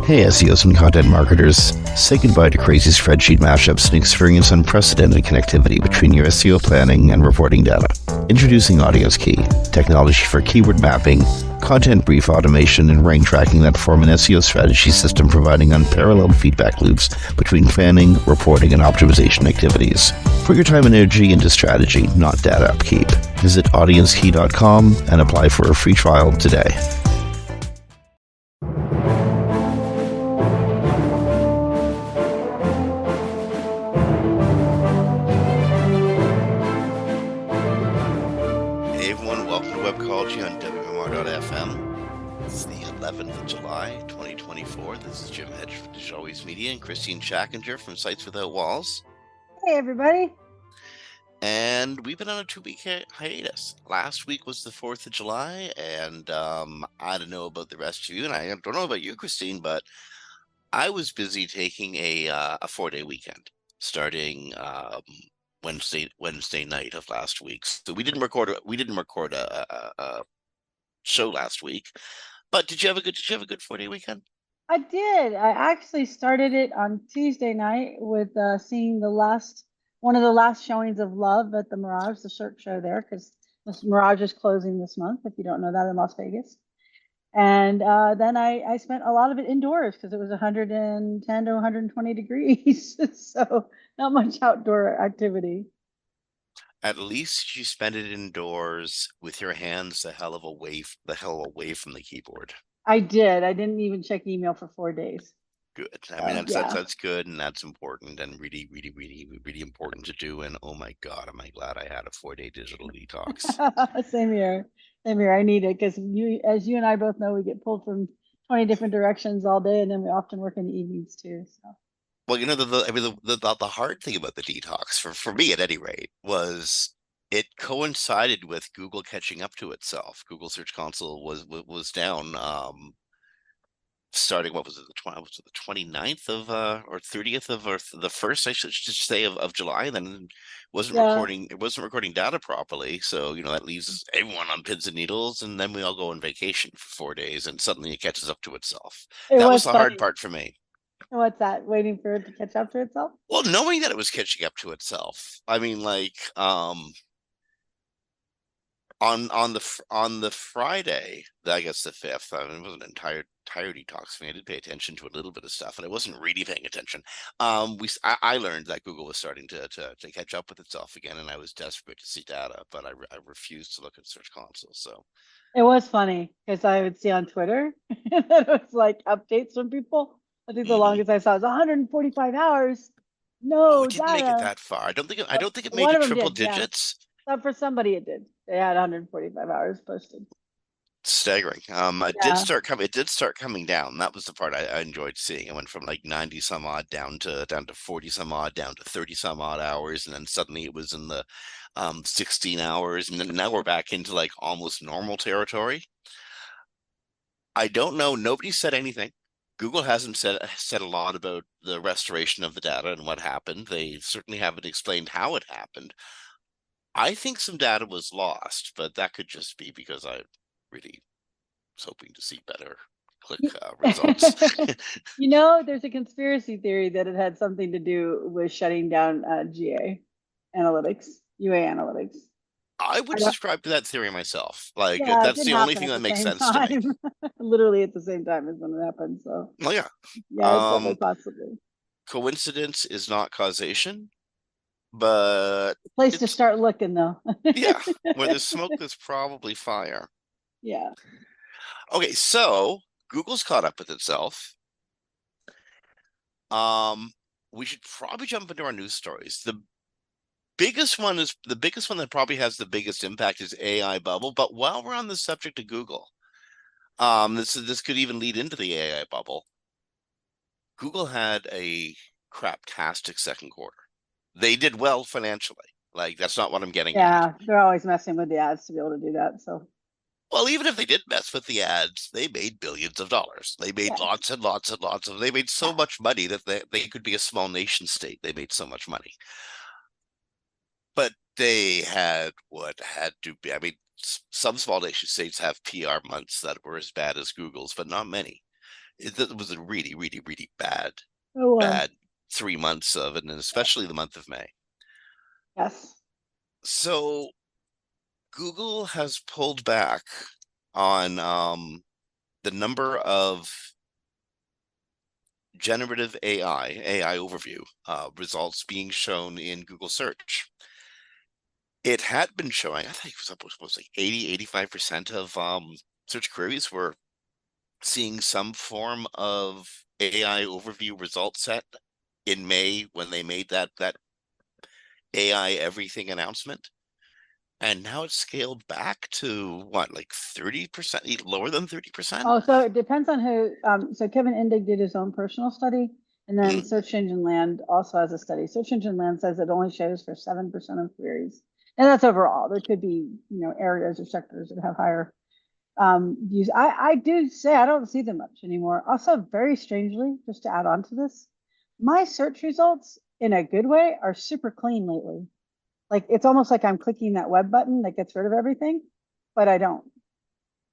Hey SEOs and content marketers, say goodbye to crazy spreadsheet mashups and experience unprecedented connectivity between your SEO planning and reporting data. Introducing Audience Key, technology for keyword mapping, content brief automation, and rank tracking that form an SEO strategy system providing unparalleled feedback loops between planning, reporting, and optimization activities. Put your time and energy into strategy, not data upkeep. Visit audiencekey.com and apply for a free trial today. Hey everyone, welcome to Webcology on WMR.fm. It's the 11th of July, 2024. This is Jim Hedger from Digital Always Media and Kristine Schachinger from Sites Without Walls. Hey everybody. And we've been on a 2-week hiatus. Last week was the 4th of July, and I don't know about the rest of you, and I don't know about you, Kristine, but I was busy taking a 4-day weekend, starting Wednesday night of last week. So we didn't record a show last week. But did you have a good 4-day weekend? I did. I actually started it on Tuesday night with seeing one of the last showings of Love at the Mirage, the shirt show there, because this Mirage is closing this month, if you don't know that, in Las Vegas. And then I spent a lot of it indoors because it was 110 to 120 degrees. So not much outdoor activity. At least you spent it indoors with your hands the hell away from the keyboard. I did. I didn't even check email for 4 days. Good. I mean, that's good, and that's important, and really, really, really, really important to do. And oh my God, am I glad I had a 4-day digital detox. Same here. I need it because as you and I both know, we get pulled from 20 different directions all day, and then we often work in the evenings too. So. Well, you know, the hard thing about the detox, for me at any rate, was it coincided with Google catching up to itself. Google Search Console was down. Starting, what was it, the 29th of or 30th of, or the first, I should say, of July. And then it wasn't recording data properly, so that leaves everyone on pins and needles, and then we all go on vacation for 4 days, and suddenly it catches up to itself. That was the hard part for me. What's that? Waiting for it to catch up to itself? Well, knowing that it was catching up to itself. I mean, like, on the Friday, I guess the 5th, I mean, it wasn't an entire detox for me. I did pay attention to a little bit of stuff, and I wasn't really paying attention. I learned that Google was starting to catch up with itself again, and I was desperate to see data, but I refused to look at Search Console. So it was funny because I would see on Twitter that it was like updates from people. I think the longest I saw was 145 hours. No, it didn't make it that far. I don't think it made it triple digits. Yeah. For somebody it did. They had 145 hours posted. Staggering. It did start coming down. That was the part I enjoyed seeing. It went from like 90 some odd down to 40 some odd, down to 30 some odd hours, and then suddenly it was in the 16 hours, and then now we're back into like almost normal territory. I don't know. Nobody said anything. Google hasn't said a lot about the restoration of the data and what happened. They certainly haven't explained how it happened. I think some data was lost, but that could just be because I really was hoping to see better click results. There's a conspiracy theory that it had something to do with shutting down UA analytics. I would subscribe to that theory myself. Like, that's the only thing that makes sense to me. Literally at the same time as when it happened. So. Well, yeah. Yeah, possibly. Coincidence is not causation. But place to start looking, though. Yeah, where there's smoke, there's probably fire. Yeah. Okay, so Google's caught up with itself. We should probably jump into our news stories. The biggest one that probably has the biggest impact is AI bubble. But while we're on the subject of Google, this could even lead into the AI bubble. Google had a craptastic second quarter. They did well financially. Like, that's not what I'm getting at. Yeah, they're always messing with the ads to be able to do that. So, well, even if they did mess with the ads, they made billions of dollars. They made lots and lots and lots of. They made so much money that they could be a small nation state. They made so much money, but they had what had to be. I mean, some small nation states have PR months that were as bad as Google's, but not many. It was a really, really, really bad, It was. bad 3 months of it, and especially the month of May. Yes. So Google has pulled back on the number of generative AI overview results being shown in Google search. It had been showing, I think it was like 85% of search queries were seeing some form of AI overview result set in May when they made that AI everything announcement. And now it's scaled back to what, like 30%, lower than 30%? Oh, so it depends on who. So Kevin Indig did his own personal study, and then Mm, Search Engine Land also has a study. Search Engine Land says it only shows for 7% of queries, and that's overall. There could be, areas or sectors that have higher views. I do say I don't see them much anymore. Also, very strangely, just to add on to this, my search results in a good way are super clean lately. Like it's almost like I'm clicking that web button that gets rid of everything, but I don't.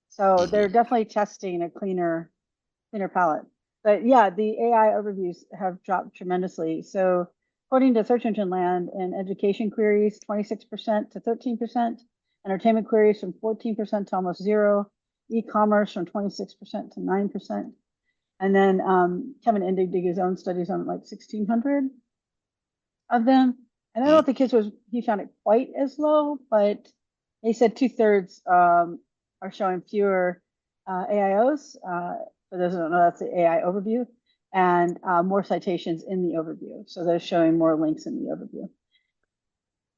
So they're hmm. definitely testing a cleaner palette. But yeah, the AI overviews have dropped tremendously. So according to Search Engine Land, in education queries, 26% to 13%, entertainment queries from 14% to almost zero, e-commerce from 26% to 9%. And then Kevin Indig did his own studies on like 1,600 of them. And I Hmm. don't think his was, he found it quite as low, but he said two-thirds are showing fewer AIOs. For those who don't know, that's the AI overview, and more citations in the overview. So they're showing more links in the overview.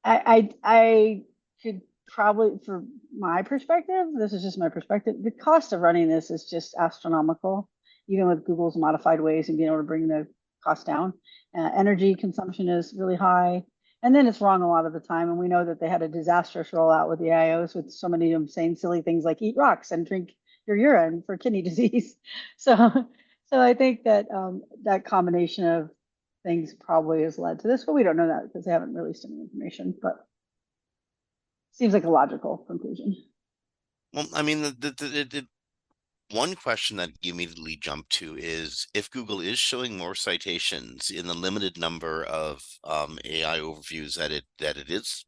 I could probably, for my perspective, this is just my perspective, the cost of running this is just astronomical, even with Google's modified ways and being able to bring the cost down. Energy consumption is really high. And then it's wrong a lot of the time. And we know that they had a disastrous rollout with the IOs with so many of them saying silly things like eat rocks and drink your urine for kidney disease. So, so I think that that combination of things probably has led to this, but we don't know that because they haven't released any information. But seems like a logical conclusion. Well, I mean, the one question that you immediately jump to is if Google is showing more citations in the limited number of AI overviews that it is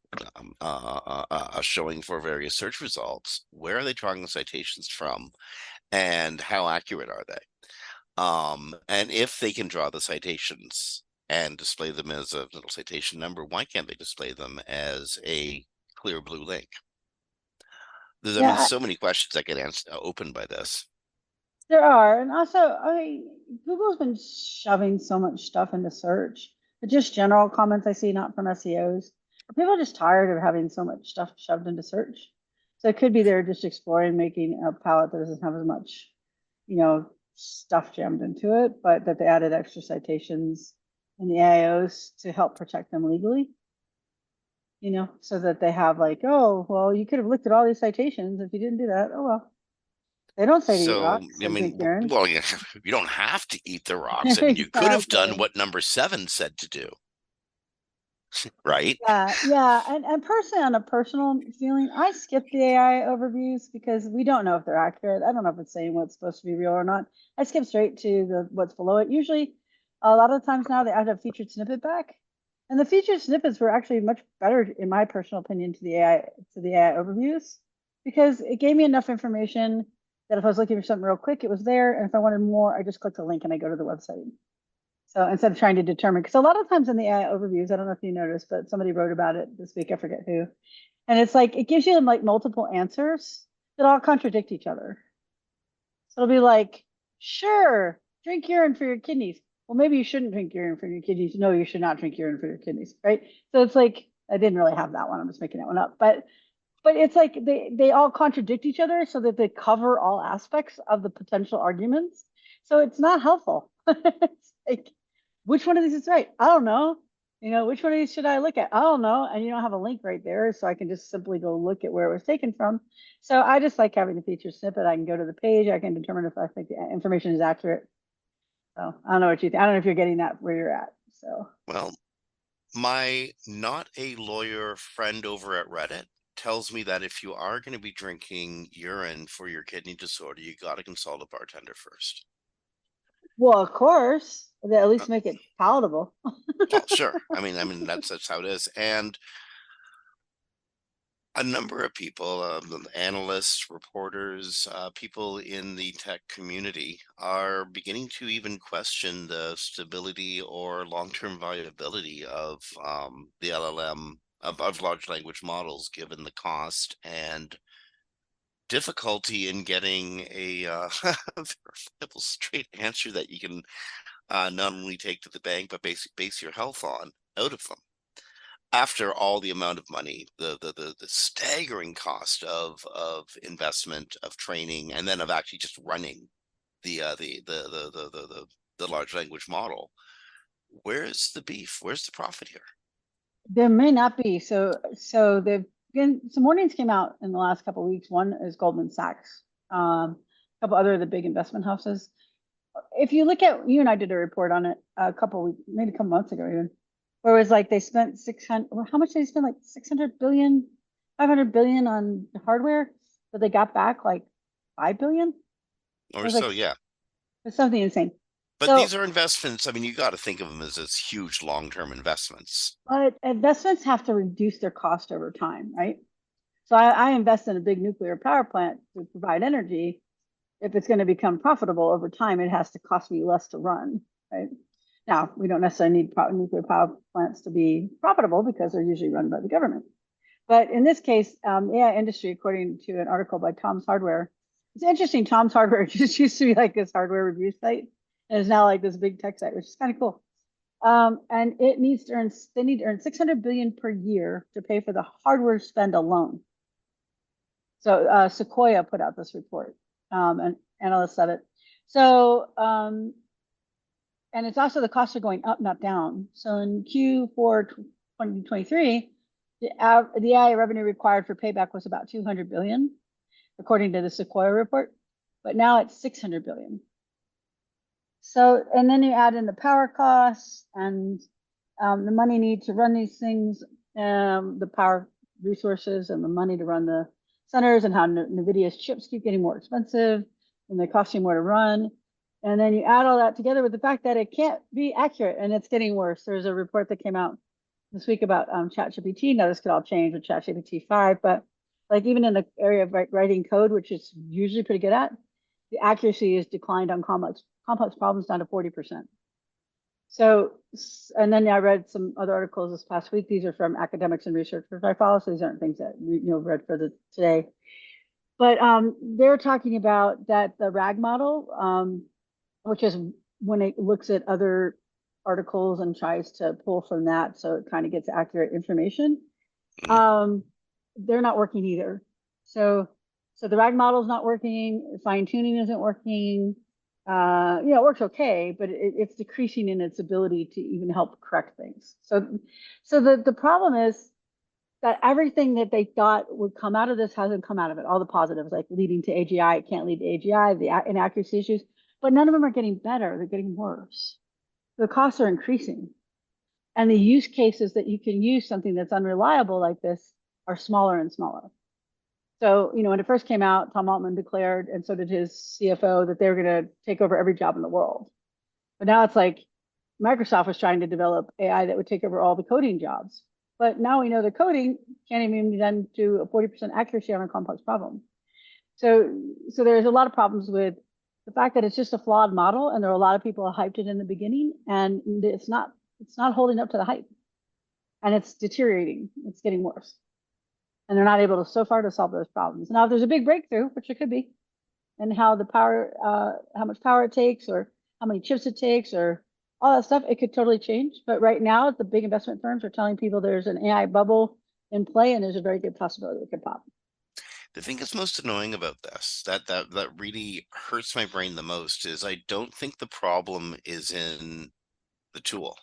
showing for various search results, where are they drawing the citations from, and how accurate are they? And if they can draw the citations and display them as a little citation number, why can't they display them as a clear blue link? There's, I mean, Yeah, so many questions that get opened by this. there are. And also, I mean, Google's been shoving so much stuff into search, but just general comments I see, not from SEOs. People are just tired of having so much stuff shoved into search. So it could be they're just exploring making a palette that doesn't have as much, stuff jammed into it, but that they added extra citations in the AIOs to help protect them legally, so that they have like, oh, well, you could have looked at all these citations if you didn't do that. Oh, well. They don't say to eat So, rocks I and mean, drink urine. well, yeah, you don't have to eat the rocks. I mean, you could have done Exactly. what number 7 said to do, right? Yeah, yeah. And personally, on a personal feeling, I skip the AI overviews because we don't know if they're accurate. I don't know if it's saying what's supposed to be real or not. I skip straight to the what's below it. Usually, a lot of the times now they add a featured snippet back. And the featured snippets were actually much better, in my personal opinion, to the AI overviews because it gave me enough information that if I was looking for something real quick, it was there. And if I wanted more, I just click the link and I go to the website. So instead of trying to determine, because a lot of times in the AI overviews, I don't know if you noticed, but somebody wrote about it this week, I forget who. And it's like it gives you like multiple answers that all contradict each other. So it'll be like, sure, drink urine for your kidneys. Well, maybe you shouldn't drink urine for your kidneys. No, you should not drink urine for your kidneys, right? So it's like I didn't really have that one. I'm just making that one up. But it's like they all contradict each other so that they cover all aspects of the potential arguments. So it's not helpful. It's like which one of these is right? I don't know. Which one of these should I look at? I don't know. And you don't have a link right there, so I can just simply go look at where it was taken from. So I just like having the feature snippet. I can go to the page. I can determine if I think the information is accurate. So I don't know what you think. I don't know if you're getting that where you're at. So Well, my not a lawyer friend over at Reddit tells me that if you are going to be drinking urine for your kidney disorder, you got to consult a bartender first. Well, of course, they at Uh, least make it palatable. well, sure. I mean that's how it is, and a number of people, analysts, reporters, people in the tech community are beginning to even question the stability or long-term viability of the LLM, of large language models, given the cost and difficulty in getting a verifiable straight answer that you can not only take to the bank, but base your health on out of them after all the amount of money, the staggering cost of investment, of training, and then of actually just running the large language model. Where's the beef? Where's the profit here? There may not be. So there've been some warnings came out in the last couple of weeks. One is Goldman Sachs, a couple other of the big investment houses. If you look at, you and I did a report on it a couple weeks, maybe a couple months ago even, where it was like they spent 600, how much did they spend? Like 600 billion, 500 billion on hardware, but they got back like 5 billion. It Or was so, like, yeah. it's something insane. But these So, are investments. I mean, you got to think of them as huge long-term investments. but investments have to reduce their cost over time, right? So I invest in a big nuclear power plant to provide energy. If it's going to become profitable over time, it has to cost me less to run, right? Now, we don't necessarily need nuclear power plants to be profitable because they're usually run by the government. But in this case, AI industry, according to an article by Tom's Hardware, it's interesting. Tom's Hardware just used to be like this hardware review site, and is now like this big tech site, which is kind of cool. And it needs to earn, they need to earn 600 billion per year to pay for the hardware spend alone. So Sequoia put out this report, and analysts said it. So, and it's also the costs are going up, not down. So in Q4 2023, the AI revenue required for payback was about 200 billion, according to the Sequoia report, but now it's 600 billion. So, and then you add in the power costs and the money need to run these things, the power resources and the money to run the centers, and how NVIDIA's chips keep getting more expensive and they cost you more to run. And then you add all that together with the fact that it can't be accurate and it's getting worse. There's a report that came out this week about ChatGPT. Now this could all change with ChatGPT 5, but like even in the area of writing code, which is usually pretty good at, the accuracy is declined on complex problems down to 40%. So, and then I read some other articles this past week. These are from academics and researchers I follow, so these aren't things that read for the today. But they're talking about that the RAG model, which is when it looks at other articles and tries to pull from that, so it kind of gets accurate information. Mhm. They're not working either. So, so the RAG model is not working. Fine tuning isn't working. It works okay, but it's decreasing in its ability to even help correct things. So the problem is that everything that they thought would come out of this hasn't come out of it. All the positives, like leading to AGI, it can't lead to AGI, the inaccuracy issues, but none of them are getting better. They're getting worse. The costs are increasing. And the use cases that you can use something that's unreliable like this are smaller and smaller. So, when it first came out, Tom Altman declared, and so did his CFO, that they were going to take over every job in the world. But now it's like Microsoft was trying to develop AI that would take over all the coding jobs. But now we know the coding can't even be done to a 40% accuracy on a complex problem. So there's a lot of problems with the fact that it's just a flawed model, and there are a lot of people who hyped it in the beginning, and it's not holding up to the hype, and it's deteriorating. It's getting worse, and they're not able to so far to solve those problems. Now, if there's a big breakthrough, which it could be, and how much power it takes, or how many chips it takes, or all that stuff, it could totally change. But right now, the big investment firms are telling people there's an AI bubble in play, and there's a very good possibility it could pop. The thing that's most annoying about this, that really hurts my brain the most, is I don't think the problem is in the tool.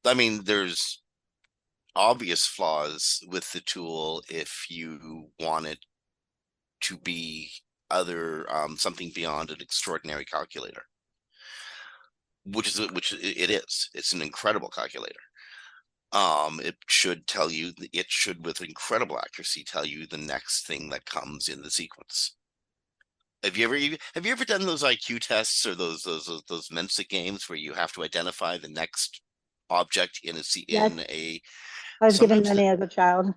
I mean, there's obvious flaws with the tool if you want it to be something beyond an extraordinary calculator, which it is. It's an incredible calculator. It should with incredible accuracy tell you the next thing that comes in the sequence. have you ever done those IQ tests or those Mensa games where you have to identify the next object in Yes, a I was given sometimes many as a child.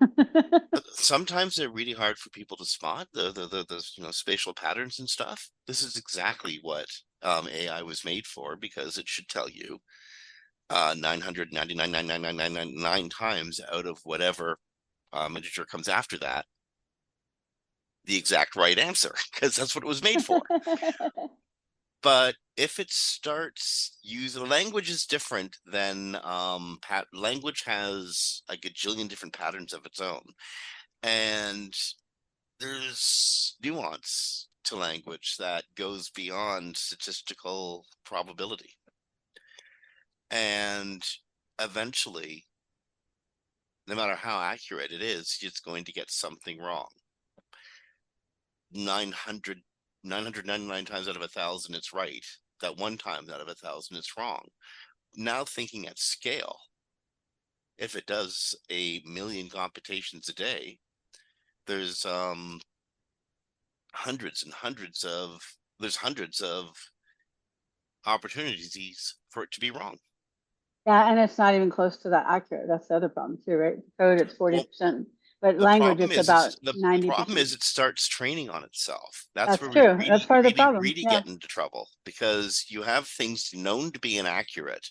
sometimes they're really hard for people to spot the spatial patterns and stuff. This is exactly what AI was made for, because it should tell you 999,999,999 times out of whatever integer comes after that, the exact right answer, because that's what it was made for. But if it starts using language is different than language has a gajillion different patterns of its own, and there's nuance to language that goes beyond statistical probability, and eventually, no matter how accurate it is, it's going to get something wrong. 999 times out of 1,000 it's right. That one time out of 1,000 it's wrong. Now thinking at scale, if it does 1,000,000 computations a day, there's hundreds of opportunities for it to be wrong. Yeah, and it's not even close to that accurate. That's the other problem too, right? Code, it's Well, 40%, but language, it's about the problem 90%. is it starts training on itself. That's That's where we true. That's part of the problem. really Yeah. get into trouble, because you have things known to be inaccurate.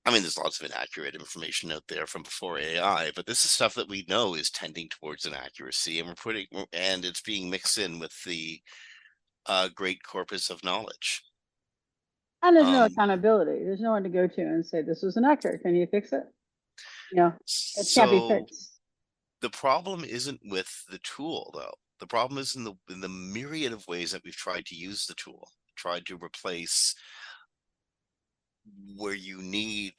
I mean, there's lots of inaccurate information out there from before AI, but this is stuff that we know is tending towards inaccuracy, and it's being mixed in with the great corpus of knowledge. And there's no Um, accountability. There's no one to go to and say, this was inaccurate. Can you fix it? You know, it can't be so fixed. the problem isn't with the tool, though. The problem is in the myriad of ways that we've tried to use the tool, tried to replace where you need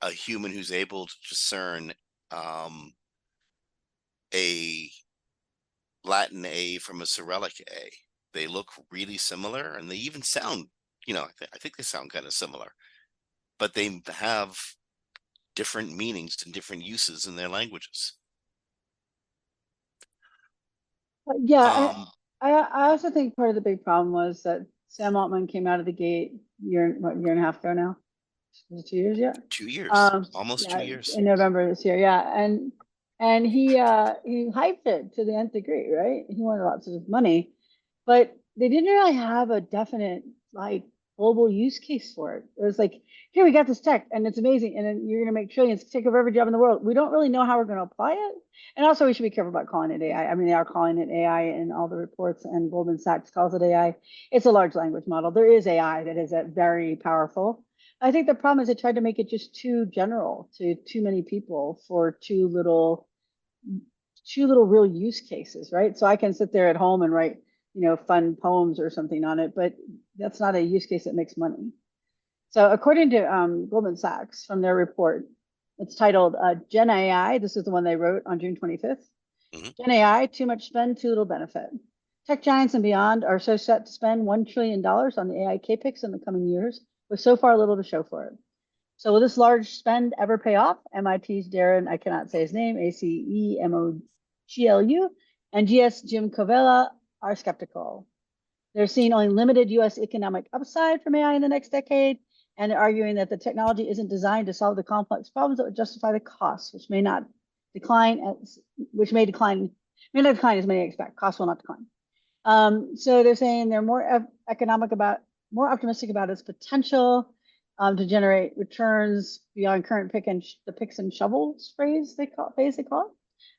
a human who's able to discern a Latin A from a Cyrillic A. They look really similar, and they even sound, I think they sound kind of similar, but they have different meanings and different uses in their languages. Yeah, Um, I also think part of the big problem was that Sam Altman came out of the gate year and a half ago now. Was it 2 years yet? 2 years, almost two Yeah, years. in November this year. Yeah, and he hyped it to the nth degree, right? He wanted lots of money, but they didn't really have a definite like global use case for it. It was like, here we got this tech, and it's amazing, and then you're going to make trillions, take over every job in the world. We don't really know how we're going to apply it, and also we should be careful about calling it AI. I mean, they are calling it AI in all the reports, and Goldman Sachs calls it AI. It's a large language model. There is AI that is very powerful. I think the problem is they tried to make it just too general to too many people for too little real use cases, right? So I can sit there at home and write, fun poems or something on it, but that's not a use case that makes money. So according to Goldman Sachs from their report, it's titled Gen AI. This is the one they wrote on June 25th. Mhm. Gen AI, too much spend, too little benefit. Tech giants and beyond are so set to spend $1 trillion on the AI capex in the coming years, with so far little to show for it. So will this large spend ever pay off? MIT's Darren, I cannot say his name, Acemoglu, and GS Jim Covella are skeptical. They're seeing only limited US economic upside from AI in the next decade, and they're arguing that the technology isn't designed to solve the complex problems that would justify the costs, which may not decline as may not decline as many expect. Costs will not decline. So they're saying they're more optimistic about its potential to generate returns beyond current the picks and shovels phase they call it.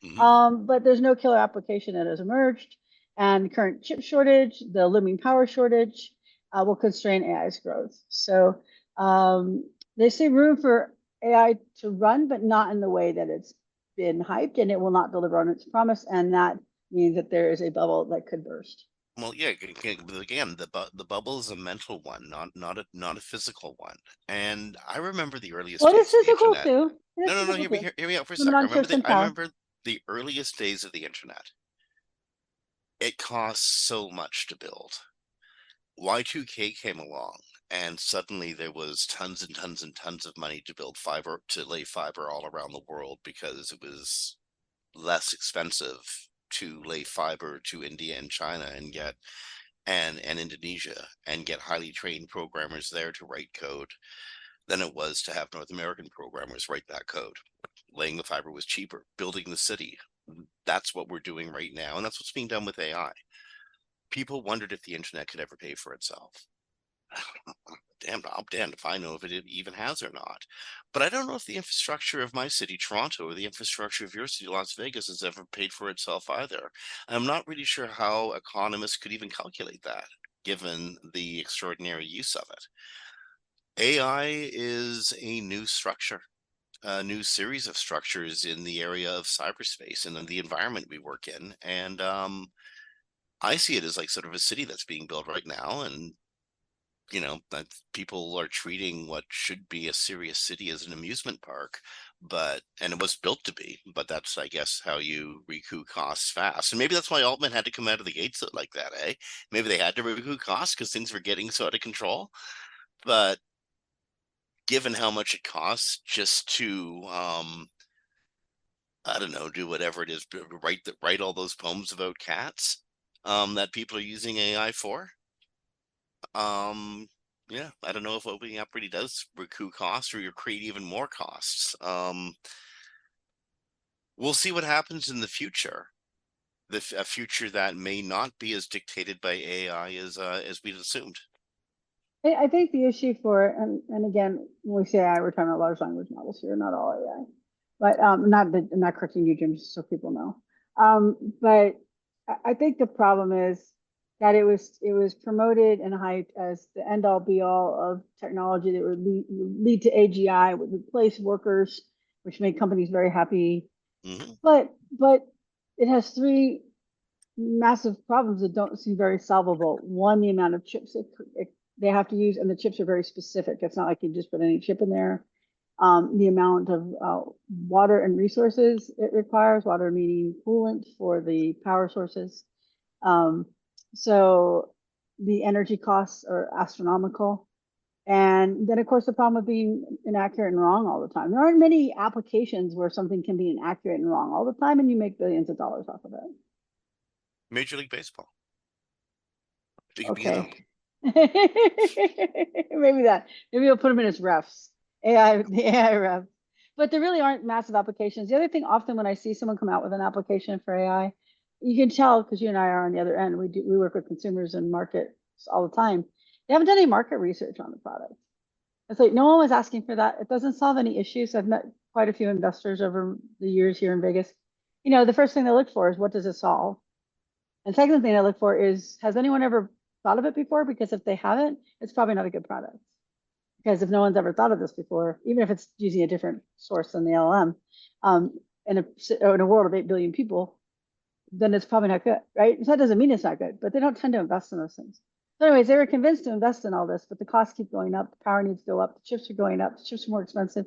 Mhm. But there's no killer application that has emerged, and the current chip shortage, the looming power shortage, will constrain AI's growth. So they see room for AI to run, but not in the way that it's been hyped, and it will not deliver on its promise, and that means that there is a bubble that could burst. Well, yeah, but again, the bubble is a mental one, not a physical one. And I remember the earliest Well, it is days of the physical internet. too. It No, is no, no. physical too. Hear me out for a Limit sec. on chips and I power. remember the earliest days of the internet. It cost so much to build. Y2K came along, and suddenly there was tons and tons and tons of money to lay fiber all around the world, because it was less expensive to lay fiber to India and China and Indonesia and get highly trained programmers there to write code than it was to have North American programmers write that code. Laying the fiber was cheaper. Building the city, that's what we're doing right now, and that's what's being done with AI. People wondered if the internet could ever pay for itself. I'm damned if I know if it even has or not. But I don't know if the infrastructure of my city, Toronto, or the infrastructure of your city, Las Vegas, has ever paid for itself either. I'm not really sure how economists could even calculate that, given the extraordinary use of it. AI is a new structure, a new series of structures in the area of cyberspace and in the environment we work in. And I see it as like sort of a city that's being built right now, and that people are treating what should be a serious city as an amusement park, and it was built to be, but that's, I guess, how you recoup costs fast. And maybe that's why Altman had to come out of the gates like that, eh? Maybe they had to recoup costs because things were getting so out of control. But given how much it costs just to I don't know, do whatever it is, write all those poems about cats that people are using AI for. Yeah, I don't know if opening up really does recoup costs or you create even more costs. We'll see what happens in the future. A future that may not be as dictated by AI as we'd assumed. I think the issue for, and again, when we say AI, we're talking about large language models here, not all AI, but not correcting you, Jim, just so people know. But I think the problem is that it was promoted and hyped as the end all be all of technology that would lead to AGI, would replace workers, which made companies very happy. Mm-hmm. But it has three massive problems that don't seem very solvable. One, the amount of chips they have to use, and the chips are very specific. It's not like you just put any chip in there. The amount of water and resources it requires, water meaning coolant for the power sources. So the energy costs are astronomical. And then, of course, the problem of being inaccurate and wrong all the time. There aren't many applications where something can be inaccurate and wrong all the time, and you make billions of dollars off of it. Major League Baseball. Big beat up. Okay. Maybe that. Maybe we'll put them in as refs. The AI ref. But there really aren't massive applications. The other thing, often when I see someone come out with an application for AI, you can tell because you and I are on the other end. We work with consumers and markets all the time. They haven't done any market research on the product. It's like no one was asking for that. It doesn't solve any issues. I've met quite a few investors over the years here in Vegas. The first thing they look for is what does it solve? And second thing I look for is, has anyone ever thought of it before? Because if they haven't, it's probably not a good product. Because if no one's ever thought of this before, even if it's using a different source than the LLM, in a world of 8 billion people, then it's probably not good, right? So that doesn't mean it's not good, but they don't tend to invest in those things. So anyways, they were convinced to invest in all this, but the costs keep going up, the power needs to go up, the chips are going up, the chips are more expensive.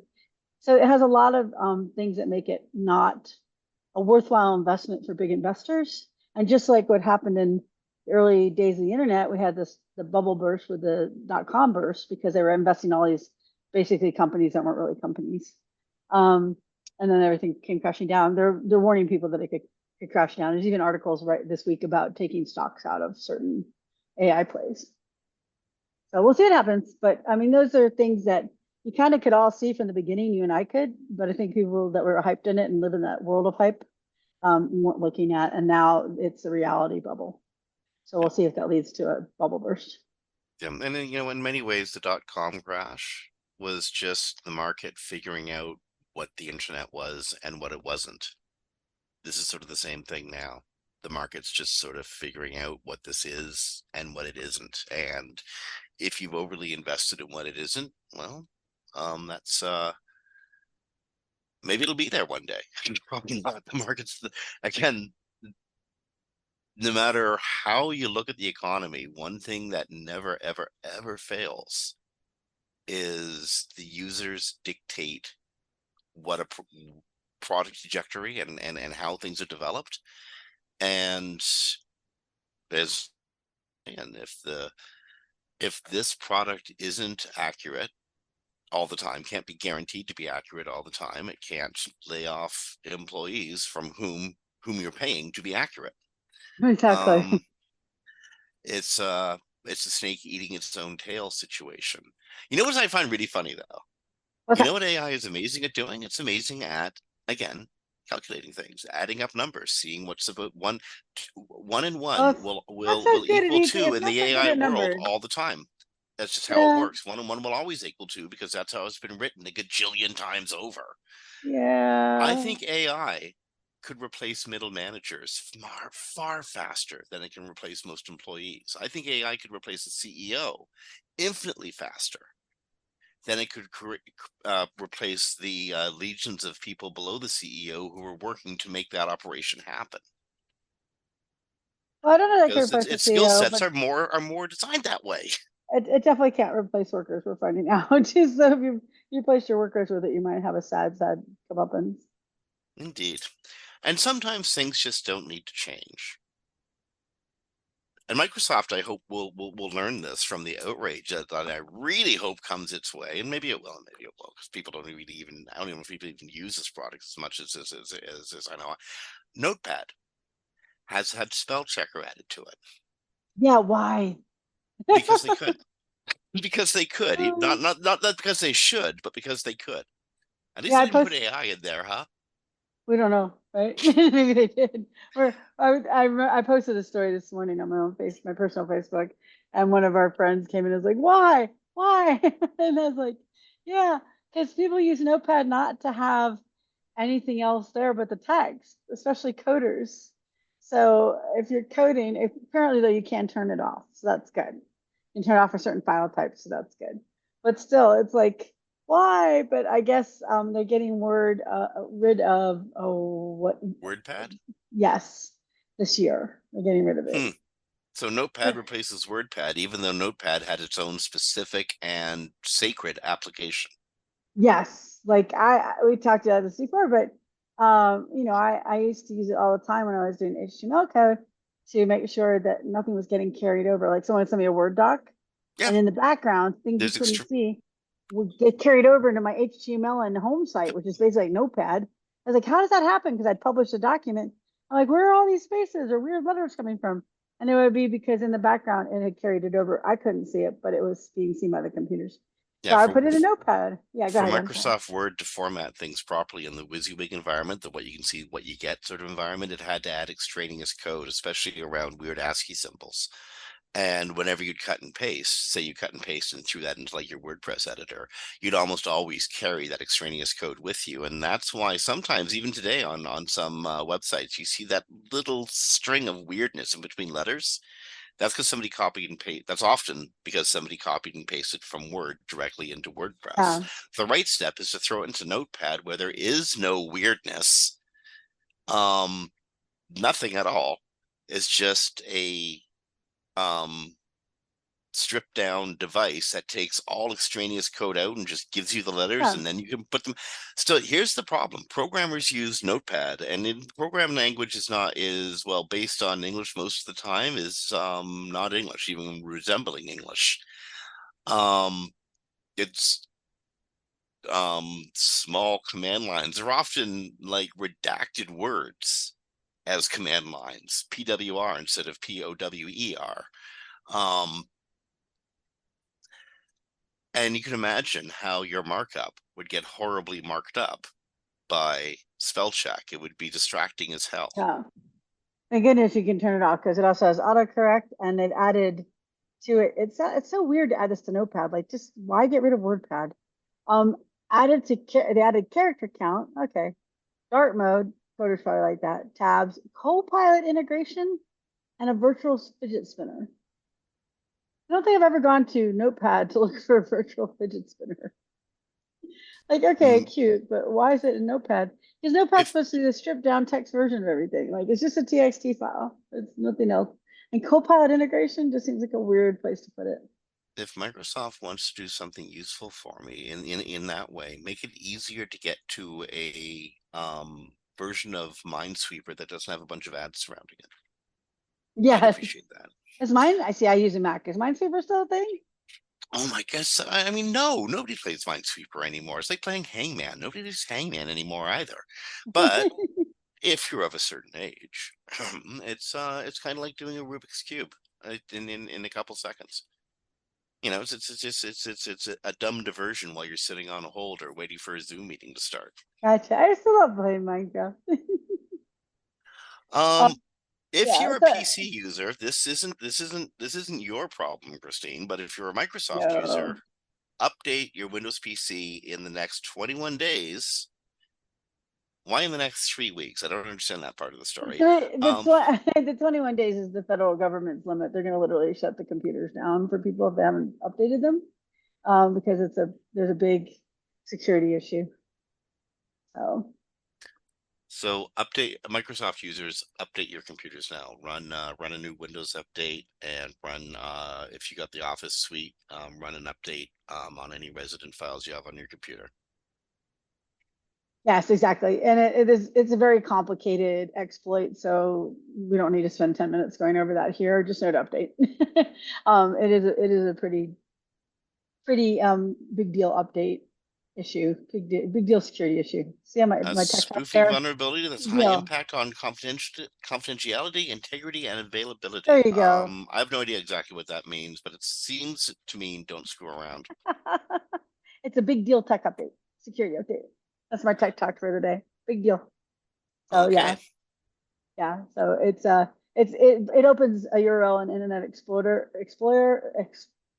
So it has a lot of things that make it not a worthwhile investment for big investors. And just like what happened in the early days of the internet, we had the bubble burst with the .com burst because they were investing in all these basically companies that weren't really companies. And then everything came crashing down. They're warning people that it could crash down. There's even articles right this week about taking stocks out of certain AI plays. So we'll see what happens. But I mean, those are things that you kind of could all see from the beginning, you and I could, but I think people that were hyped in it and live in that world of hype weren't looking at, and now it's a reality bubble. So we'll see if that leads to a bubble burst. Yeah, and then, in many ways, the .com crash was just the market figuring out what the internet was and what it wasn't. This is sort of the same thing now. The market's just sort of figuring out what this is and what it isn't. And if you've overly invested in what it isn't, well, that's maybe it'll be there one day. Probably not. The market's again, no matter how you look at the economy, one thing that never, ever, ever fails is the users dictate what a product trajectory and how things are developed. And there's, and if this product isn't accurate all the time, can't be guaranteed to be accurate all the time, it can't lay off employees from whom whom you're paying to be accurate. Exactly. Um, it's a snake eating its own tail situation. You know what I find really funny though? What's You know that? what AI is amazing at doing? It's amazing at, again, calculating things, adding up numbers, seeing what's about one and Oh, one it's will not will so will good at equal eating. two It's in not the so good AI at world numbers. all the time. That's just how it Yeah. works. One and one will always equal two because that's how it's been written a gajillion times over. I Yeah. think AI could replace middle managers far, far faster than it can replace most employees. I think AI could replace a CEO infinitely faster than it could replace the legions of people below the CEO who are working to make that operation happen. Well, I don't know that could Because replace the its skill CEO, sets but are more designed that way. it definitely can't replace workers. We're finding out. Just so if you replace your workers with it, you might have a sad comeuppance. Indeed. And sometimes things just don't need to change. And Microsoft, I hope, will learn this from the outrage that I really hope comes its way, and maybe it will, and maybe it will, because people don't really even, I don't even know if people even use this product as much as I know. Notepad has had spell checker added to it Yeah, why? because they could, because they could, Um, not because they should, but because they could. At least yeah, they I didn't put post. AI in there, huh? We don't know, right? Maybe they did. Or I posted a story this morning on my own my personal Facebook, and one of our friends came in and was like, why?" And I was like, "Yeah, because people use Notepad not to have anything else there but the text, especially coders. So if you're coding, apparently though you can turn it off, so that's good. You can turn it off for certain file types, so that's good. But still, it's like why? But I guess they're getting rid of what? WordPad. Yes, this year they're getting rid of it. Hmm. So Notepad replaces WordPad, even though Notepad had its own specific and sacred application. Yes, like we talked about this before, but I used to use it all the time when I was doing HTML code to make sure that nothing was getting carried over. Like someone sent me a Word doc, Yeah, and in the background, things you there's couldn't extreme. see would get carried over into my HTML and home site, which is basically like Notepad. I was like, how does that happen? Because I'd published a document. I'm like, where are all these spaces or weird letters coming from? And it would be because in the background it had carried it over. I couldn't see it, but it was being seen by the computers. So Yeah, I put it in Notepad. Yeah, go for ahead. I'm sorry. Microsoft Word to format things properly in the WYSIWYG environment, the what you can see, what you get sort of environment, it had to add extraneous code, especially around weird ASCII symbols. And whenever you'd cut and paste, say you cut and paste and threw that into like your WordPress editor, you'd almost always carry that extraneous code with you. And that's why sometimes, even today on some websites, you see that little string of weirdness in between letters. That's because somebody copied and pasted. That's often because somebody copied and pasted from Word directly into WordPress. Yeah. The right step is to throw it into Notepad where there is no weirdness. Um, Nothing at all. It's just a um stripped down device that takes all extraneous code out and just gives you the letters, Yeah. and then you can put them. Still, here's the problem: programmers use Notepad, and in program language is well based on English most of the time, is not English, even resembling English. It's small command lines are often like redacted words as command lines, PWR instead of POWER. Um, And you can imagine how your markup would get horribly marked up by spell check. It would be distracting as hell. Yeah. Thank goodness you can turn it off because it also has autocorrect and they've added to it. It's so weird to add this to Notepad. Like, just why get rid of WordPad? Um, they added character count. Okay, Dart mode. Coders probably like that. Tabs, Copilot integration, and a virtual fidget spinner. I don't think I've ever gone to Notepad to look for a virtual fidget spinner. Like, okay, cute, but why is it in Notepad? Because Notepad's If supposed to be the stripped down text version of everything. Like, it's just a TXT file. It's nothing else. And Copilot integration just seems like a weird place to put it. if Microsoft wants to do something useful for me in that way, make it easier to get to a version of Minesweeper that doesn't have a bunch of ads surrounding it. I'd Yes. appreciate that. Is mine? I see. I use a Mac. Is Minesweeper still a thing? Oh my gosh. I mean, no, nobody plays Minesweeper anymore. It's like playing Hangman. Nobody plays Hangman anymore either. But if you're of a certain age. It's kind of like doing a Rubik's cube in a couple seconds. It's a dumb diversion while you're sitting on a hold or waiting for a Zoom meeting to start. Gotcha. I still love playing Minecraft. Um, Um, if yeah. you're a So PC user, this isn't your problem, Christine. But if you're a Microsoft user, no. update your Windows PC in the next 21 days. Why in the next 3 weeks? I don't understand that part of the story. The 21 days is the federal government's limit. They're going to literally shut the computers down for people if they haven't updated them, because there's a big security issue. So So update Microsoft users, update your computers now. Run a new Windows update and run if you got the Office suite, run an update on any resident files you have on your computer. yes, exactly. And it's a very complicated exploit, so we don't need to spend 10 minutes going over that here. Just know to update. It is a pretty big deal update issue, big deal security issue. See how A my tech talk spoofing there? vulnerability that's Big high deal. impact on confidentiality, integrity, and There availability. you go. I have no idea exactly what that means, but it seems to mean don't screw around. It's a big deal tech update, security update. That's my tech talk for the day. Big deal. So Okay. yeah, yeah. So it opens a URL in Internet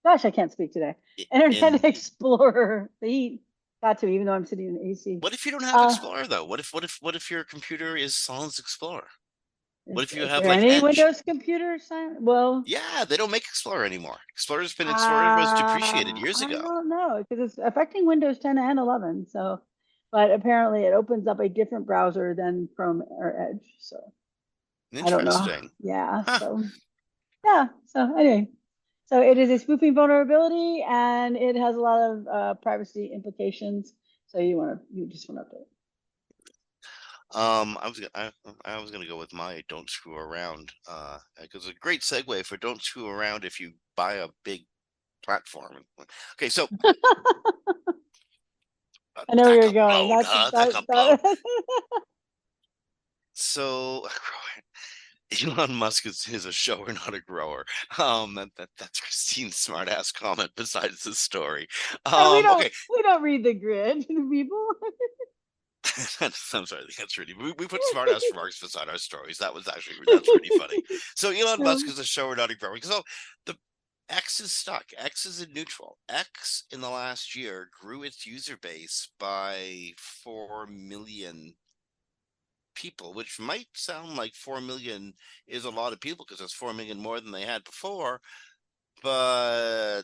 gosh, I can't speak today. Internet In Explorer. The heat got to me, even though I'm sitting in the AC. What if you don't have Uh, Explorer though? What if your computer is Sans Explorer? What if you is have there like any Edge? Windows computer sign? Well, Yeah, they don't make Explorer anymore. Explorer was depreciated years I ago. don't know because it's affecting Windows 10 and 11. So, but apparently it opens up a different browser than Chrome or Edge. So I don't know. Interesting. Yeah. Huh. So yeah. So anyway, so it is a spoofing vulnerability and it has a lot of privacy implications. So you just want to update. I was gonna go with my don't screw around. Because a great segue for don't screw around if you buy a big platform. Okay, so I know where back you're up going. load, That's huh? Back that up load. that. So Elon Musk is a shower, not a grower. That's Christine's smart ass comment besides the story. And Okay. we don't read the grid, people. I'm sorry, that's really we put smart ass remarks beside our stories. That's really funny. So Elon Musk is a shower, not a grower. So the X is stuck. X is in neutral. X in the last year grew its user base by 4 million people, which might sound like 4 million is a lot of people because it's 4 million more than they had before. But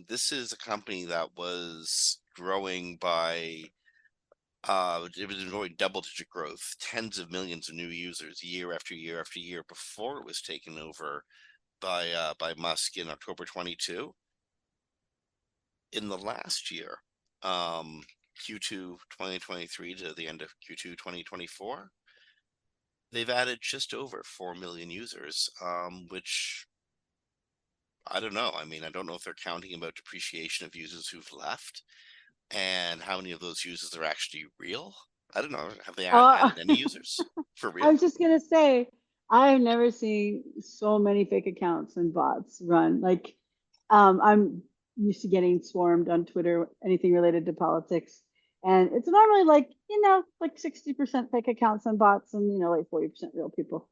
this is a company that was growing by it was growing double-digit growth, tens of millions of new users year after year after year before it was taken over by Musk in October 22. In the last year, Q2 2023 to the end of Q2 2024, they've added just over 4 million users, which I don't know. I mean, I don't know if they're counting about depreciation of users who've left and how many of those users are actually real. I don't know. Have they uh, added any users for I real? was just gonna say, I've never seen so many fake accounts and bots run. Like, I'm used to getting swarmed on Twitter, anything related to politics, and it's normally like like 60% fake accounts and bots, and like 40% real people.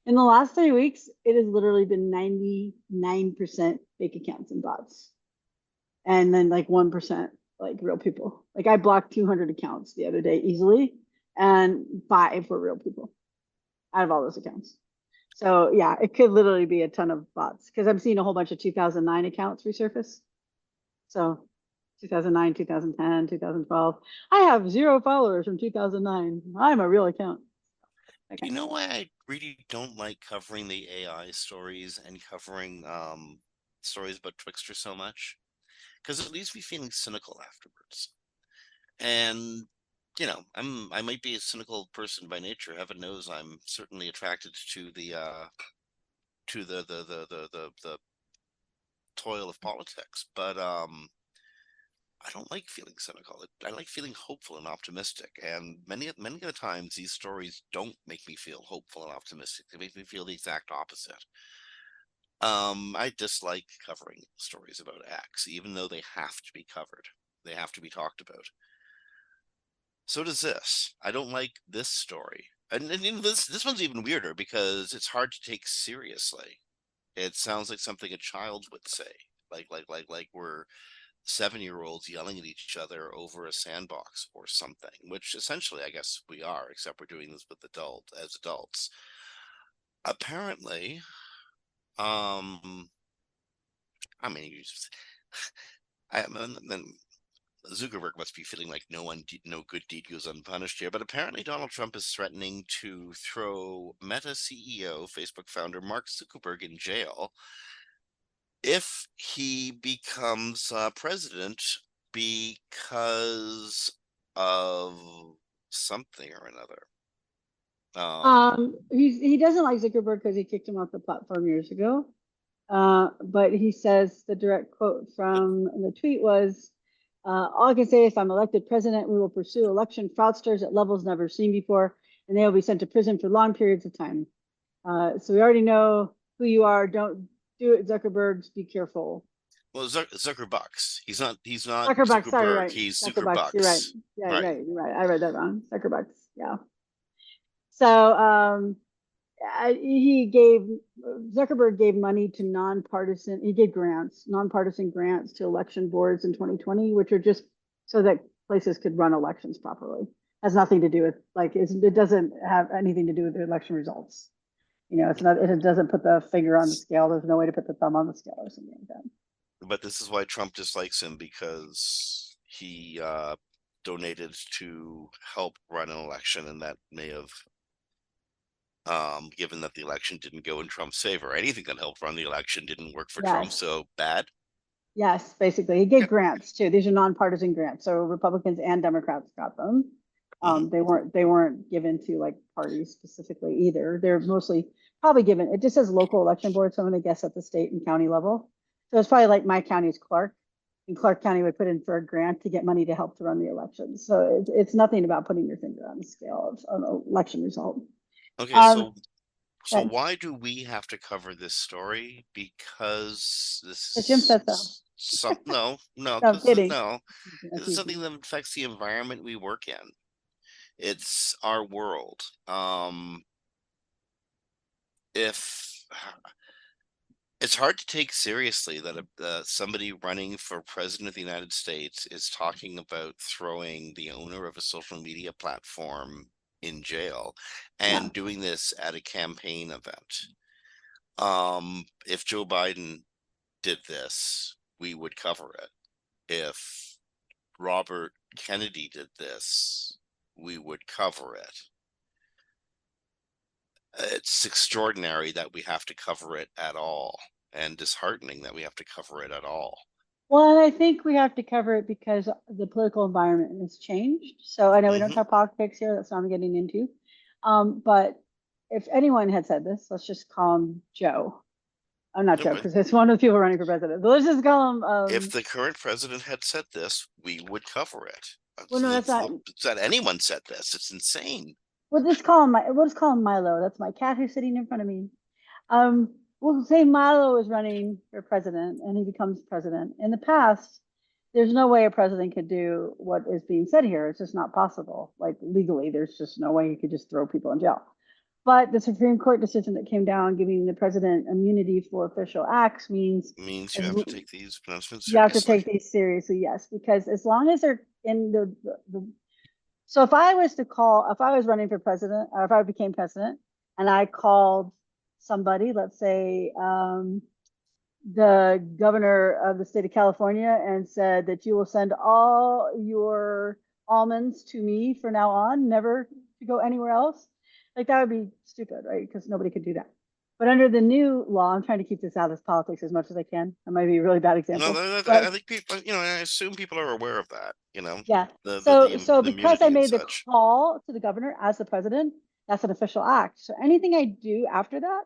In the last 3 weeks, it has literally been 99% fake accounts and bots, and then like 1% like real people. Like I blocked 200 accounts the other day easily, and 5 were real people out of all those accounts. So yeah, it could literally be a ton of bots because I'm seeing a whole bunch of 2009 accounts resurface. So 2009, 2010, 2012. I have 0 followers from 2009. I'm a real account. You Okay. know why I really don't like covering the AI stories and covering stories about Twixter so much? Because it leaves me feeling cynical afterwards. And I might be a cynical person by nature. Heaven knows I'm certainly attracted to the toil of politics. But I don't like feeling cynical. I like feeling hopeful and optimistic. And many of the times, these stories don't make me feel hopeful and optimistic. They make me feel the exact opposite. I dislike covering stories about acts, even though they have to be covered. They have to be talked about. So does this. I don't like this story. And this one's even weirder because it's hard to take seriously. It sounds like something a child would say. Like we're 7-year-olds yelling at each other over a sandbox or something, which essentially I guess we are, except we're doing this with adults. Apparently, um I mean, I then Zuckerberg must be feeling like no good deed goes unpunished here. But apparently, Donald Trump is threatening to throw Meta CEO, Facebook founder Mark Zuckerberg in jail if he becomes president because of something or another. He doesn't like Zuckerberg because he kicked him off the platform years ago. But he says the direct quote from the tweet was, all I can say, if I'm elected president, we will pursue election fraudsters at levels never seen before, and they will be sent to prison for long periods of time. So we already know who you are. Don't do it, Zuckerberg. Be careful. Well, Zuckerbucks. He's not Zuckerbucks, sorry, Zuckerberg. right. He's Zuckerbucks, you're right. Zuckerbucks. Yeah, Right. right, you're right. I read that wrong. Zuckerbucks, yeah. So he gave Zuckerberg gave money to he gave nonpartisan grants to election boards in 2020, which are just so that places could run elections properly. Has nothing to do with it doesn't have anything to do with the election results. It's not. It doesn't put the finger on the scale. There's no way to put the thumb on the scale or something like that. But this is why Trump dislikes him, because he donated to help run an election, and that may have given that the election didn't go in Trump's favor. Anything that helped run the election didn't work for Trump, Yes. so bad. Yes, basically. He gave grants too. These are nonpartisan grants. So Republicans and Democrats got them. Mm-hmm. They weren't given to like parties specifically either. They're mostly probably given, it just says local election board, so I'm gonna guess at the state and county level. So it's probably like my county's Clark, and Clark County would put in for a grant to get money to help to run the elections. So it's nothing about putting your finger on the scale of an election result. Okay, Um, so why do we have to cover this story? Because Jim said so. no, No, I'm kidding. no, I'm this is something teasing. that affects the environment we work in. It's our world. If It's hard to take seriously that somebody running for president of the United States is talking about throwing the owner of a social media platform in jail, Yeah. and doing this at a campaign event. If Joe Biden did this, we would cover it. If Robert Kennedy did this, we would cover it. It's extraordinary that we have to cover it at all, and disheartening that we have to cover it at all. Well, and I think we have to cover it because the political environment has changed. So I know we don't talk politics here. That's what I'm getting into. But if anyone had said this, let's just call him Joe. I'm not Joe Okay. because it's one of the people running for president. But let's just call him. If the current president had said this, we would cover it. Well, no, that's not. That anyone said this, it's insane. We'll just call him Milo. That's my cat who's sitting in front of me. We'll say Milo is running for president and he becomes president. In the past, there's no way a president could do what is being said here. It's just not possible. Like legally, there's just no way you could just throw people in jail. But the Supreme Court decision that came down giving the president immunity for official acts means you have to take these pronouncements you have to seriously. take these seriously, yes, because as long as they're in the so if I was running for president, or if I became president and I called somebody, let's say the governor of the state of California, and said that you will send all your almonds to me for now on, never to go anywhere else, like that would be stupid, right? Because nobody could do that. But under the new law, I'm trying to keep this out of politics as much as I can. That might be a really bad example. No, but I think people, I assume people are aware of that, yeah. the So because I immunity and made the such. call to the governor as the president, that's an official act. So anything I do after that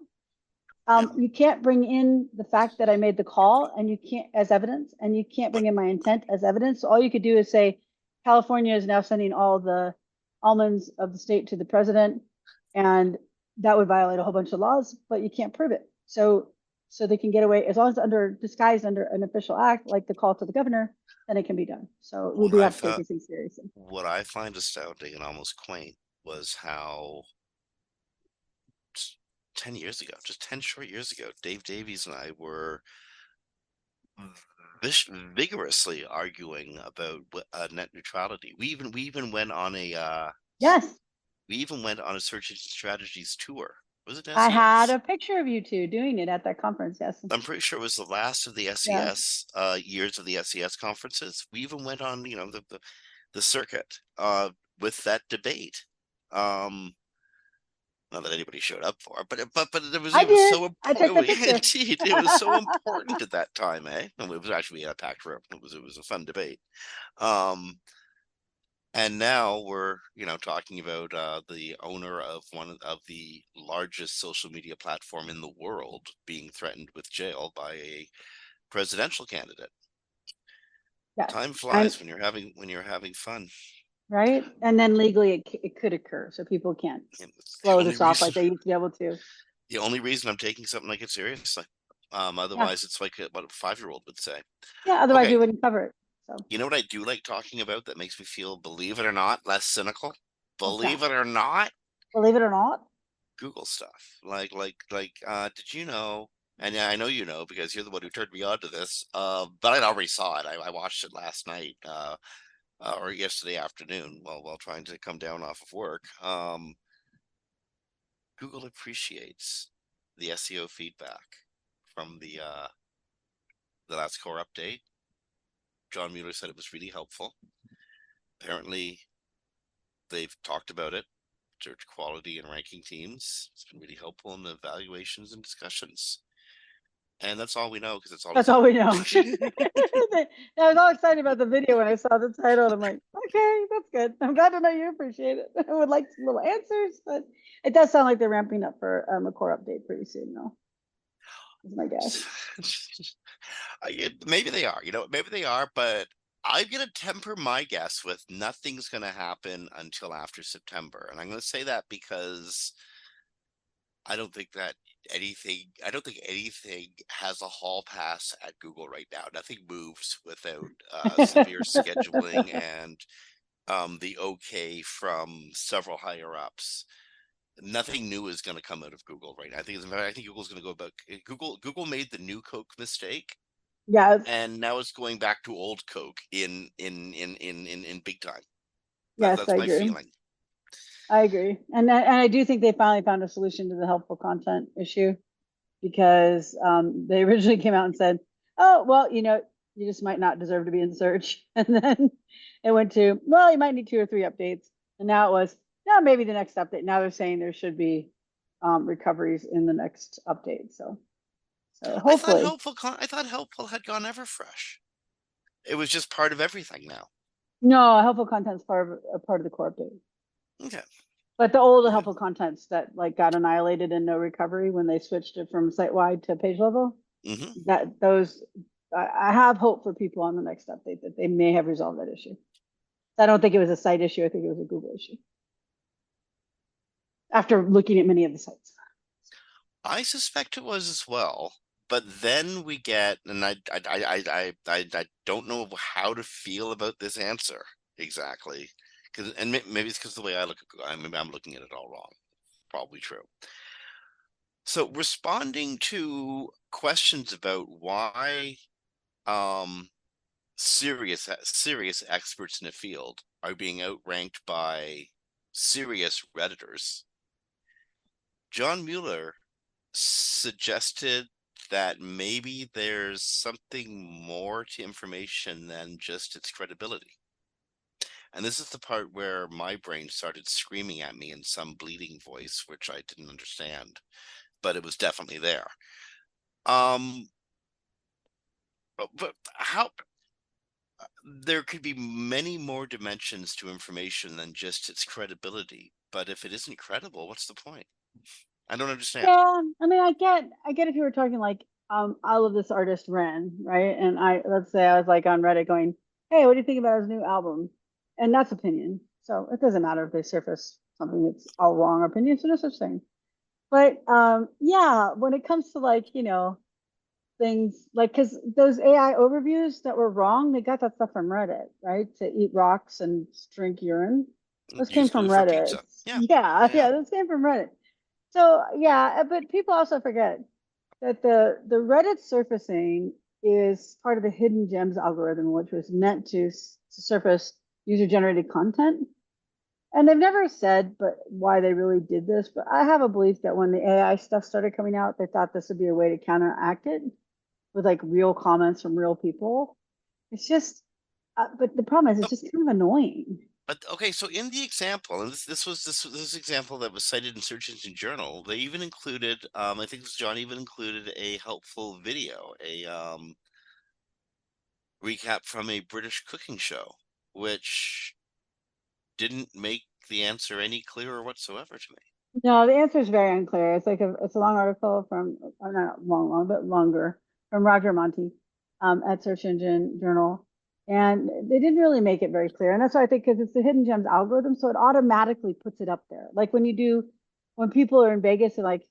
Yeah. You can't bring in the fact that I made the call and you can't as evidence, and you can't bring in my intent as evidence. So all you could do is say California is now sending all the almonds of the state to the president, and that would violate a whole bunch of laws, but you can't prove it. So they can get away as long as under disguised under an official act like the call to the governor, then it can be done. So we What do I have to take found, these things seriously. what I find astounding and almost quaint was how 10 years ago, just 10 short years ago, Dave Davies and I were vigorously arguing about net neutrality. We even went on a Yes, search engine strategies tour. Was it I had SES? a picture of you two doing it at that conference. Yes. I'm pretty sure it was the last of the Yeah. SES years of the SES conferences. We even went on, the circuit with that debate. Um, Not that anybody showed up for it, but I it was did. so I took important. the picture. Indeed, it was so important at that time, eh? And it was actually in a packed room. It was a fun debate. Um, and now we're talking about the owner of one of the largest social media platform in the world being threatened with jail by a presidential candidate. Yes. Time And flies when you're having fun. right. And then legally it could occur. So people can't And it's blow this off like they used to be able to. the only reason I'm taking something like it seriously. Yeah. Otherwise, it's like what a 5-year-old would say. Yeah. Otherwise we Okay, wouldn't cover it. So you know what I do like talking about that makes me feel, believe it or not, less cynical? what's that? Believe it or not, Believe it or not. Google stuff. Did you know? And yeah, I know you know because you're the one who turned me on to this. But I already saw it. I watched it last night, or yesterday afternoon, while trying to come down off of work. Google appreciates the SEO feedback from the last core update. John Mueller said it was really helpful. Apparently, they've talked about it. Search quality and ranking teams. It's been really helpful in the evaluations and discussions. And that's all we know because that's all That's it's on. all we know. I was all excited about the video when I saw the title. And I'm like, okay, that's good. I'm glad to know you appreciate it. I would like some little answers, but it does sound like they're ramping up for a core update pretty soon, though. Is my guess. Maybe they are, maybe they are, but I'm going to temper my guess with nothing's going to happen until after September. And I'm going to say that because I don't think anything has a hall pass at Google right now. Nothing moves without severe scheduling and the okay from several higher ups. Nothing new is going to come out of Google right now. I think Google's going to go about Google made the new Coke mistake, Yes. and now it's going back to old Coke in big time. Yes, I That's my agree. feeling. I agree. And I do think they finally found a solution to the helpful content issue because they originally came out and said, oh, well, you just might not deserve to be in search. And then it went to, well, you might need 2 or 3 updates. And now it was, no, maybe the next update. Now they're saying there should be recoveries in the next update. So hopefully. I thought helpful had gone ever fresh. It was just part of everything now. No, helpful content's part of the core update. Okay. But the old Okay. helpful contents that like got annihilated and no recovery when they switched it from site wide to page level, Mm-hmm. that those I have hope for people on the next update that they may have resolved that issue. I don't think it was a site issue. I think it was a Google issue. After looking at many of the sites. I suspect it was as well. But then we get, and I don't know how to feel about this answer exactly, and maybe it's because the way I look at, maybe I'm looking at it all wrong. Probably true. So responding to questions about why serious experts in a field are being outranked by serious Redditors, John Mueller suggested that maybe there's something more to information than just its credibility. And this is the part where my brain started screaming at me in some bleeding voice, which I didn't understand, but it was definitely there. But how there could be many more dimensions to information than just its credibility. But if it isn't credible, what's the point? I don't understand. Yeah, I mean, I get if you were talking like, I love this artist Ren, right? And let's say I was like on Reddit going, hey, what do you think about his new album? And that's opinion. So it doesn't matter if they surface something that's all wrong opinion, so no such thing. But yeah, when it comes to like, things like, because those AI overviews that were wrong, they got that stuff from Reddit, right? To eat rocks and drink urine. Those came Use from glue for Reddit. pizza. Yeah, Yeah, yeah. yeah, those came from Reddit. So yeah, but people also forget that the Reddit surfacing is part of the hidden gems algorithm, which was meant to surface user generated content. And they've never said but why they really did this, but I have a belief that when the AI stuff started coming out, they thought this would be a way to counteract it with like real comments from real people. It's just, but the problem is, it's But just kind of annoying. okay, so in the example, and this example that was cited in Search Engine Journal, they even included, I think this John even included a helpful video, a recap from a British cooking show, which didn't make the answer any clearer whatsoever to me. No, the answer is very unclear. It's like it's a long article from, or not long, but longer, from Roger Monti, at Search Engine Journal, and they didn't really make it very clear. And that's why I think, because it's the hidden gems algorithm, so it automatically puts it up there. Like when people are in Vegas and like,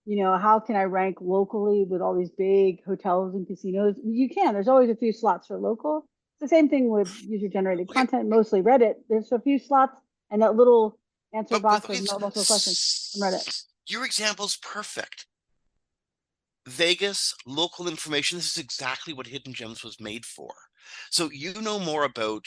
how can I rank locally with all these big hotels and casinos? You can. There's always a few slots for local. It's the same thing with user generated Okay, content, mostly Reddit. There's a few slots and that little answer but box okay, with multiple questions from Reddit. your example's perfect. Vegas, local information. This is exactly what Hidden Gems was made for. So you know more about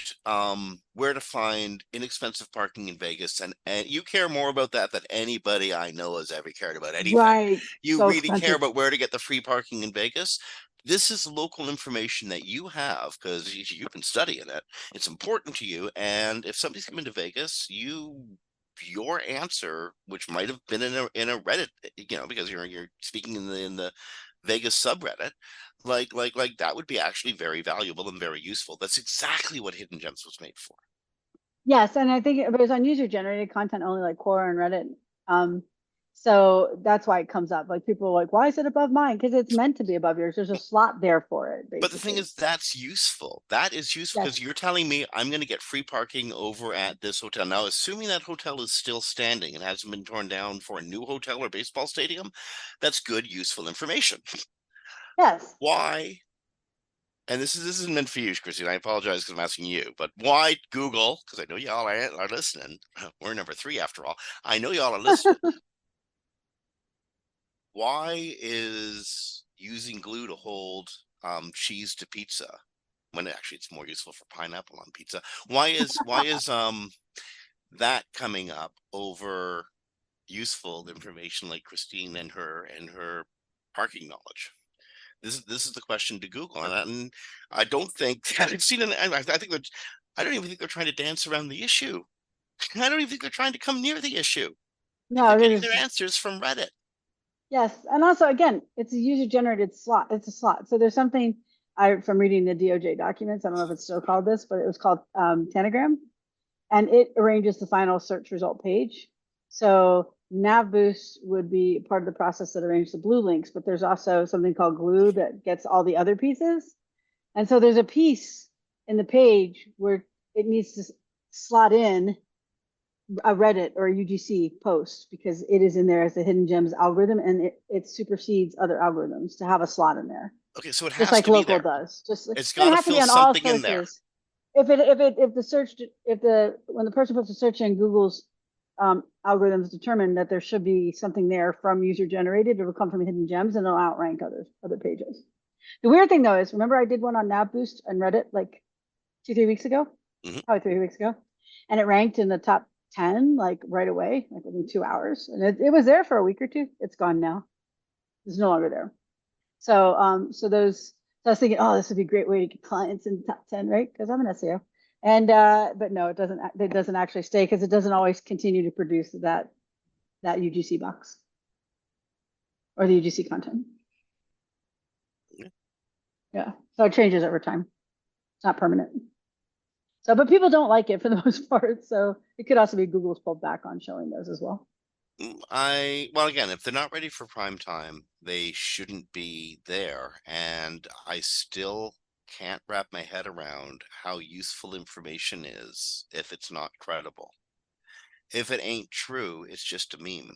where to find inexpensive parking in Vegas, and you care more about that than anybody I know has ever cared about anything. Right. You So really care expensive. about where to get the free parking in Vegas. This is local information that you have because you've been studying it. It's important to you, and if somebody's coming to Vegas, your answer, which might have been in a Reddit, because you're speaking in the Vegas subreddit, like that would be actually very valuable and very useful. That's exactly what Hidden Gems was made for. Yes, and I think it was on user generated content only, like Quora and Reddit. Um, so that's why it comes up. Like people are like, why is it above mine? Because it's meant to be above yours. There's a slot there for it, But the thing basically. is, that's useful. That is useful Yes. because you're telling me I'm going to get free parking over at this hotel. Now, assuming that hotel is still standing and hasn't been torn down for a new hotel or baseball stadium, that's good, useful information. Yes. Why? And this isn't meant for you, Christine. I apologize because I'm asking you, but why Google? Because I know y'all are listening. We're number 3 after all. I know y'all are listening. Why is using glue to hold cheese to pizza when actually it's more useful for pineapple on pizza? Why is that coming up over useful information like Kristine and her parking knowledge? This is the question to Google, and I don't think that I've seen it. I think that I don't even think they're trying to dance around the issue. I don't even think they're trying to come near the issue. I think they're No, getting there's their answers from Reddit. yes. And also again, it's a user generated slot. It's a slot. So there's something from reading the DOJ documents. I don't know if it's still called this, but it was called Tanagram. And it arranges the final search result page. So NavBoost would be part of the process that arranges the blue links, but there's also something called glue that gets all the other pieces. And so there's a piece in the page where it needs to slot in a Reddit or a UGC post because it is in there as the hidden gems algorithm, and it supersedes other algorithms to have a slot in there, Okay, so it just has like to be local there. does. Just It's it got to has to be fill on all something in there. searches. When the person puts a search in, Google's algorithms determine that there should be something there from user generated. It will come from hidden gems and it'll outrank other pages. The weird thing though is, remember I did one on NavBoost and Reddit like 2 3 weeks ago, Mhm. probably 3 weeks ago, and it ranked in the top 10 like right away, like within 2 hours, and it was there for a week or two. It's gone now. It's no longer there. So I was thinking, oh, this would be a great way to get clients in the top 10, right? Because I'm an SEO. And but no, it doesn't actually stay because it doesn't always continue to produce that UGC box or the UGC content. Yeah. So it changes over time. It's not permanent. So, but people don't like it for the most part. So it could also be Google's pulled back on showing those as well. Well, again, if they're not ready for prime time, they shouldn't be there. And I still can't wrap my head around how useful information is if it's not credible. If it ain't true, it's just a meme.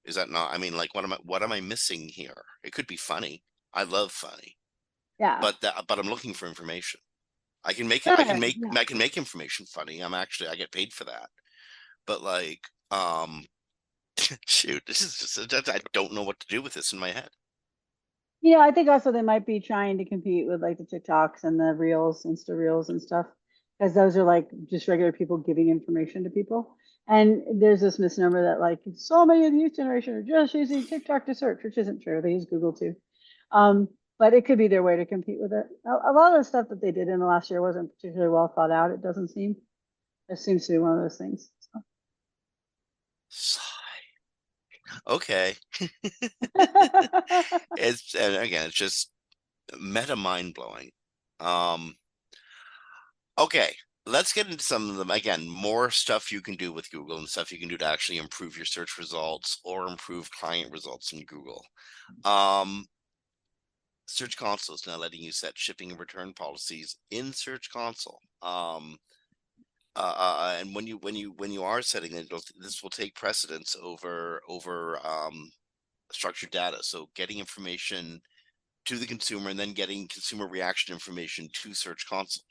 Is that not? I mean, like, what am I missing here? It could be funny. I love funny, Yeah. but I'm looking for information. I can make it. I Sure. can make. Yeah. I can make information funny. I get paid for that. But like, shoot, this is just, I don't know what to do with this in my head. I think also they might be trying to compete with like the TikToks and the Reels, Insta Reels and stuff, because those are like just regular people giving information to people. And there's this misnomer that like so many of the youth generation are just using TikTok to search, which isn't true. They use Google too. But it could be their way to compete with it. A lot of the stuff that they did in the last year wasn't particularly well thought out. It doesn't seem. It seems to be one of those things. Okay. It's, and again, it's just meta mind blowing. Um, okay, let's get into some of them. Again, more stuff you can do with Google and stuff you can do to actually improve your search results or improve client results in Google. Um, Search Console is now letting you set shipping and return policies in Search Console. And when you are setting it, this will take precedence over structured data. So getting information to the consumer and then getting consumer reaction information to Search Console.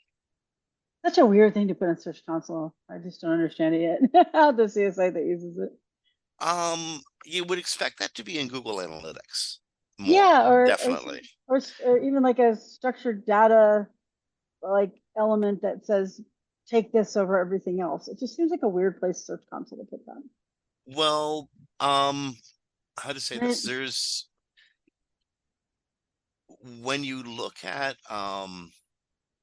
Such a weird thing to put in Search Console. I just don't understand it yet. How to see a site that uses it. You would expect that to be in Google Analytics more, Yeah, definitely. or even like a structured data like element that says take this over everything else. It just seems like a weird place Search Console to put that. Well, how to say I this? mean, There's when you look at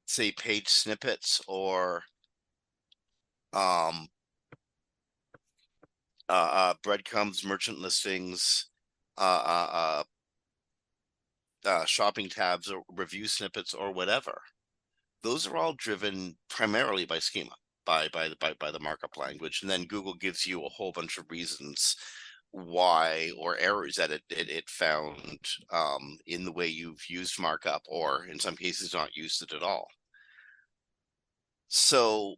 say page snippets or um breadcrumbs, merchant listings, shopping tabs or review snippets or whatever. Those are all driven primarily by schema, by the markup language, and then Google gives you a whole bunch of reasons why or errors that it found in the way you've used markup, or in some cases not used it at all. So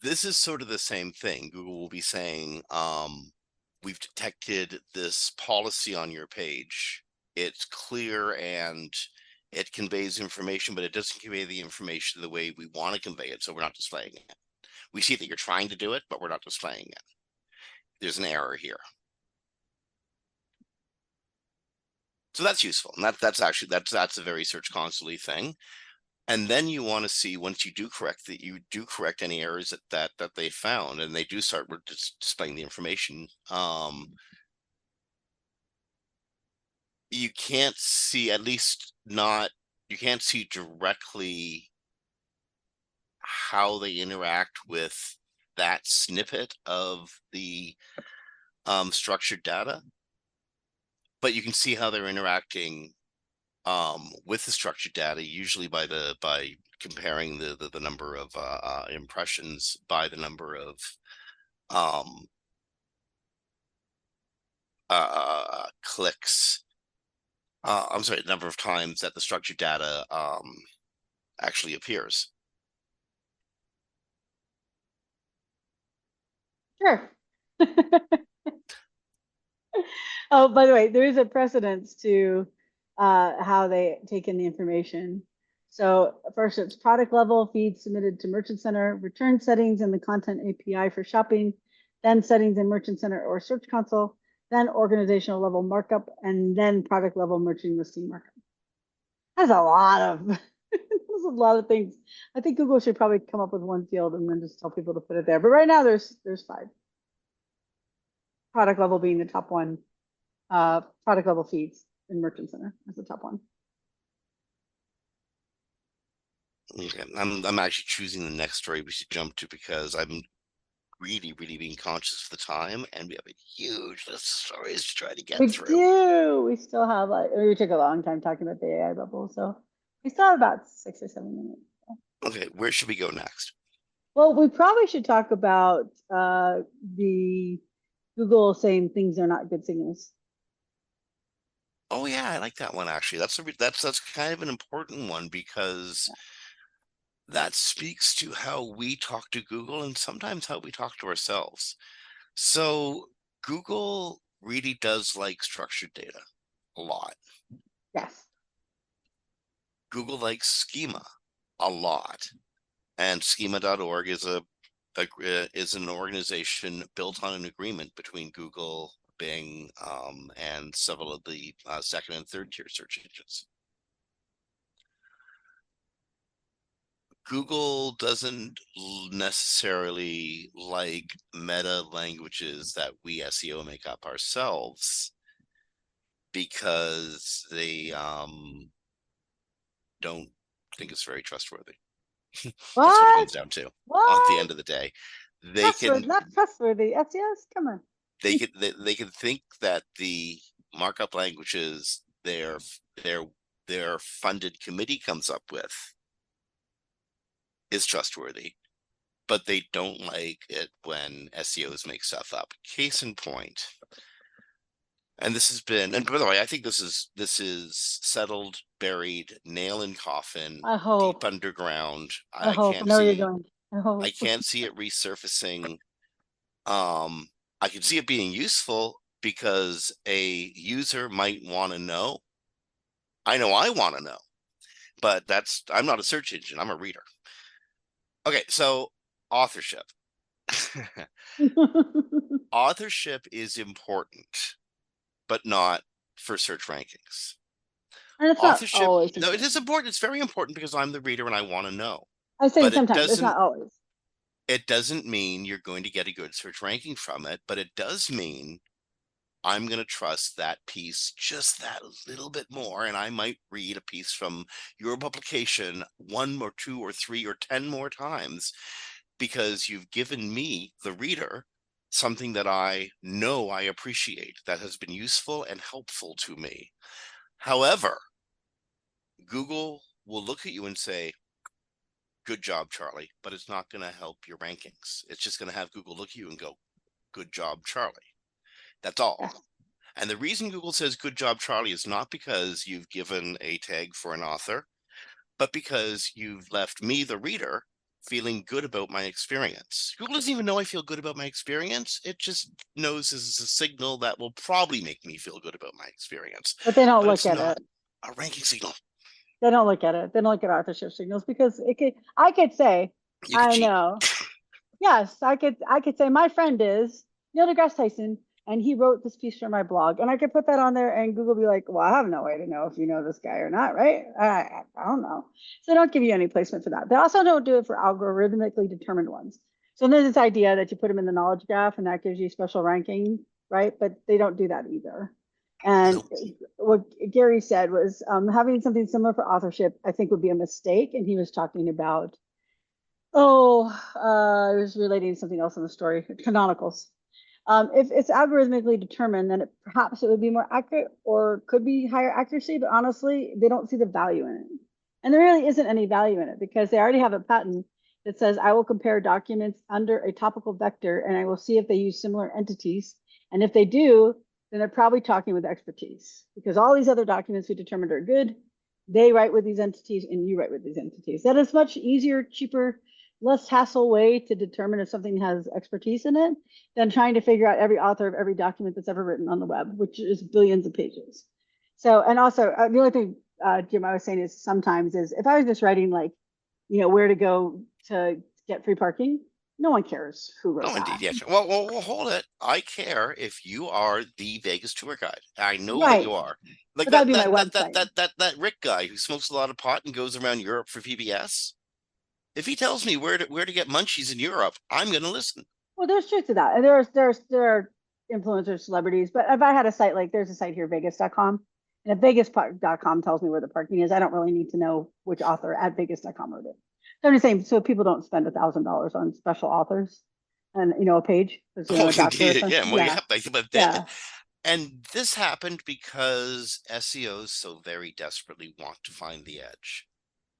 this is sort of the same thing. Google will be saying, we've detected this policy on your page. It's clear and it conveys information, but it doesn't convey the information the way we want to convey it. So we're not displaying it. We see that you're trying to do it, but we're not displaying it. There's an error here. So that's useful. And that's actually, that's a very Search Console thing. And then you want to see, once you do correct that, you do correct any errors that they found, and they do start displaying the information. You can't see, at least not, you can't see directly how they interact with that snippet of the structured data, but you can see how they're interacting with the structured data, usually by comparing the number of impressions by the number of um, clicks. I'm sorry, the number of times that the structured data actually appears. sure. Oh, by the way, there is a precedence to how they take in the information. So first, it's product level feeds submitted to Merchant Center, return settings in the Content API for shopping, then settings in Merchant Center or Search Console, then organizational level markup, and then product level merchant listing markup. That's a lot of that's a lot of things. I think Google should probably come up with one field and then just tell people to put it there. But right now there's five. Product level being the top one, product level feeds in Merchant Center as the top one. Okay. I'm actually choosing the next story we should jump to because I'm really being conscious of the time, and we have a huge list of stories to try to get We through. do. We still have like we took a long time talking about the AI bubble, so we still have about 6 or 7 minutes. Okay, where should we go next? Well, we probably should talk about the Google saying things are not good signals. Oh yeah, I like that one actually. That's kind of an important one because that speaks to how we talk to Google and sometimes how we talk to ourselves. So Google really does like structured data a lot. Yes. Google likes schema a lot. And schema.org is an organization built on an agreement between Google, Bing, and several of the second and third tier search engines. Google doesn't necessarily like meta languages that we SEO make up ourselves because they don't think it's very trustworthy. That's what it What? comes down to. On the What? end of the day, they Trustworthy, can not trustworthy. SES, come on. they can think that the markup languages their their funded committee comes up with is trustworthy, but they don't like it when SEOs make stuff up. Case in point, and this has been, and by the way, I think this is settled, buried, nail in coffin, I deep hope. underground. I I hope. I can't know where you're see going. I I hope. can't see it resurfacing. I can see it being useful because a user might want to know. I know I want to know, but I'm not a search engine. I'm a reader. Okay, so authorship. And Authorship is important, but not for search rankings. it's not Authorship, always no, it is important. important. It's very important because I'm the reader and I want to know. I'm saying But sometimes, it's not always. it doesn't mean you're going to get a good search ranking from it, but it does mean I'm going to trust that piece just that little bit more. And I might read a piece from your publication one or two or three or 10 more times because you've given me, the reader, something that I know I appreciate that has been useful and helpful to me. However, Google will look at you and say, good job, Charlie, but it's not going to help your rankings. It's just going to have Google look at you and go, good job, Charlie. That's all. Yes. And the reason Google says good job, Charlie, is not because you've given a tag for an author, but because you've left me, the reader, feeling good about my experience. Google doesn't even know I feel good about my experience. It just knows this is a signal that will probably make me feel good about my experience, But they don't but look it's at not it. a ranking signal. They don't look at it. They don't look at authorship signals because I could say, You could I cheat. know. Yes, I could say my friend is Neil deGrasse Tyson and he wrote this piece for my blog. And I could put that on there and Google be like, well, I have no way to know if you know this guy or not, right? I don't know. So they don't give you any placement for that. They also don't do it for algorithmically determined ones. So there's this idea that you put them in the knowledge graph and that gives you special ranking, right? But they don't do that either. And Nope. what Gary said was having something similar for authorship, I think would be a mistake. And he was talking about I was relating to something else in the story, canonicals. If it's algorithmically determined, then perhaps it would be more accurate or could be higher accuracy, but honestly, they don't see the value in it. And there really isn't any value in it because they already have a patent that says I will compare documents under a topical vector and I will see if they use similar entities. And if they do, then they're probably talking with expertise because all these other documents we determined are good. They write with these entities and you write with these entities. That is much easier, cheaper, less hassle way to determine if something has expertise in it than trying to figure out every author of every document that's ever written on the web, which is billions of pages. So, and also the only thing, Jim, I was saying is sometimes is if I was just writing like, where to go to get free parking, no one cares who wrote Oh, that. indeed, yes. Well, hold it. I care if you are the Vegas tour guide. I know that Right. you are. Like But that would be my website. that Rick guy who smokes a lot of pot and goes around Europe for PBS. If he tells me where to get munchies in Europe, I'm going to listen. Well, there's truth to that. And there are influencers, celebrities, but if I had a site like there's a site here, Vegas.com, and if Vegas.com tells me where the parking is, I don't really need to know which author at Vegas.com wrote it. So I'm just saying, so people don't spend $1,000 on special authors and a page because Oh, a doctor or indeed, something. yeah. Well, Yeah, yeah, but yeah, and this happened because SEOs so very desperately want to find the edge.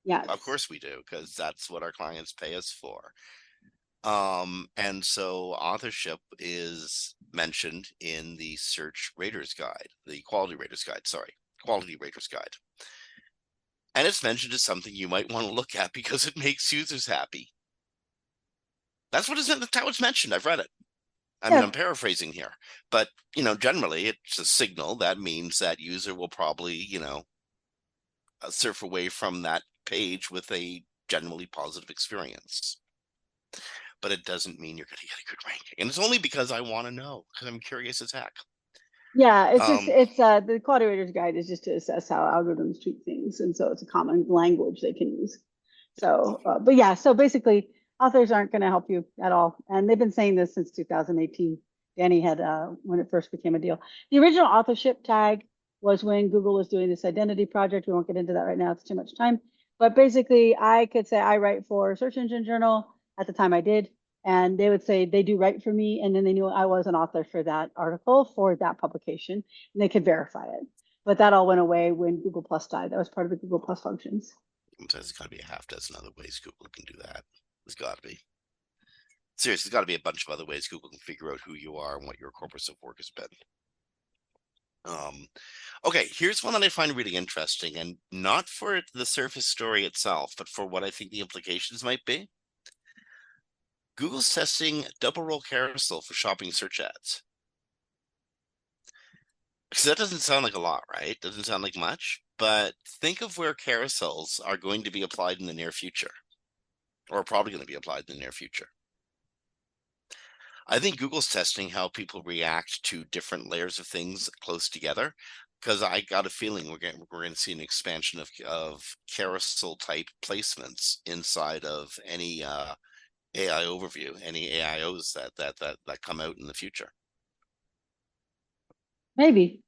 Of yes. course we do, because that's what our clients pay us for. And so authorship is mentioned in the search rater's guide, the quality rater's guide, sorry, quality rater's guide. And it's mentioned as something you might want to look at because it makes users happy. That's how it's mentioned. I've read it. I mean, Yeah. I'm paraphrasing here, but generally it's a signal that means that user will probably, surf away from that page with a generally positive experience. But it doesn't mean you're going to get a good ranking. And it's only because I want to know, because I'm curious as heck. Yeah, it's the quality rater's guide is just to assess how algorithms treat things, and so it's a common language they can use. So, but yeah, so basically, authors aren't going to help you at all, and they've been saying this since 2018. Danny had when it first became a deal. The original authorship tag was when Google was doing this identity project. We won't get into that right now; it's too much time. But basically, I could say I write for Search Engine Journal at the time I did, and they would say they do write for me, and then they knew I was an author for that article for that publication, and they could verify it. But that all went away when Google Plus died. That was part of the Google Plus functions. There's got to be a half dozen other ways Google can do that. There's got to be. Seriously, there's got to be a bunch of other ways Google can figure out who you are and what your corpus of work has been. Okay, here's one that I find really interesting, and not for the surface story itself, but for what I think the implications might be. Google's testing double roll carousel for shopping search ads. Because that doesn't sound like a lot, right? Doesn't sound like much, but think of where carousels are going to be applied in the near future, or probably going to be applied in the near future. I think Google's testing how people react to different layers of things close together, because I got a feeling we're going to see an expansion of carousel type placements inside of any AI overview, any AIOs that come out in the future. Maybe,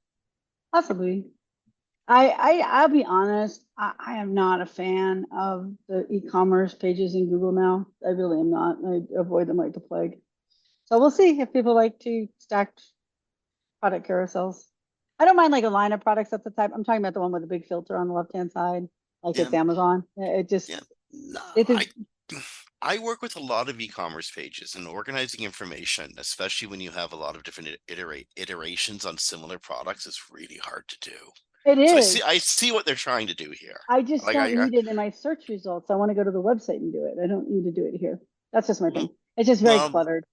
possibly. I'll be honest. I am not a fan of the e-commerce pages in Google now. I really am not. I avoid them like the plague. So we'll see if people like to stack product carousels. I don't mind like a line of products at the type. I'm talking about the one with the big filter on the left-hand side, like Yeah, it's Amazon. It just yeah. No, it is. I work with a lot of e-commerce pages, and organizing information, especially when you have a lot of different iterations on similar products, is really hard to do. It So is. I see what they're trying to do here. I just Like don't need it in my search results. I want to go to the website and do it. I don't need to do it here. That's just my thing. It's just very well, cluttered.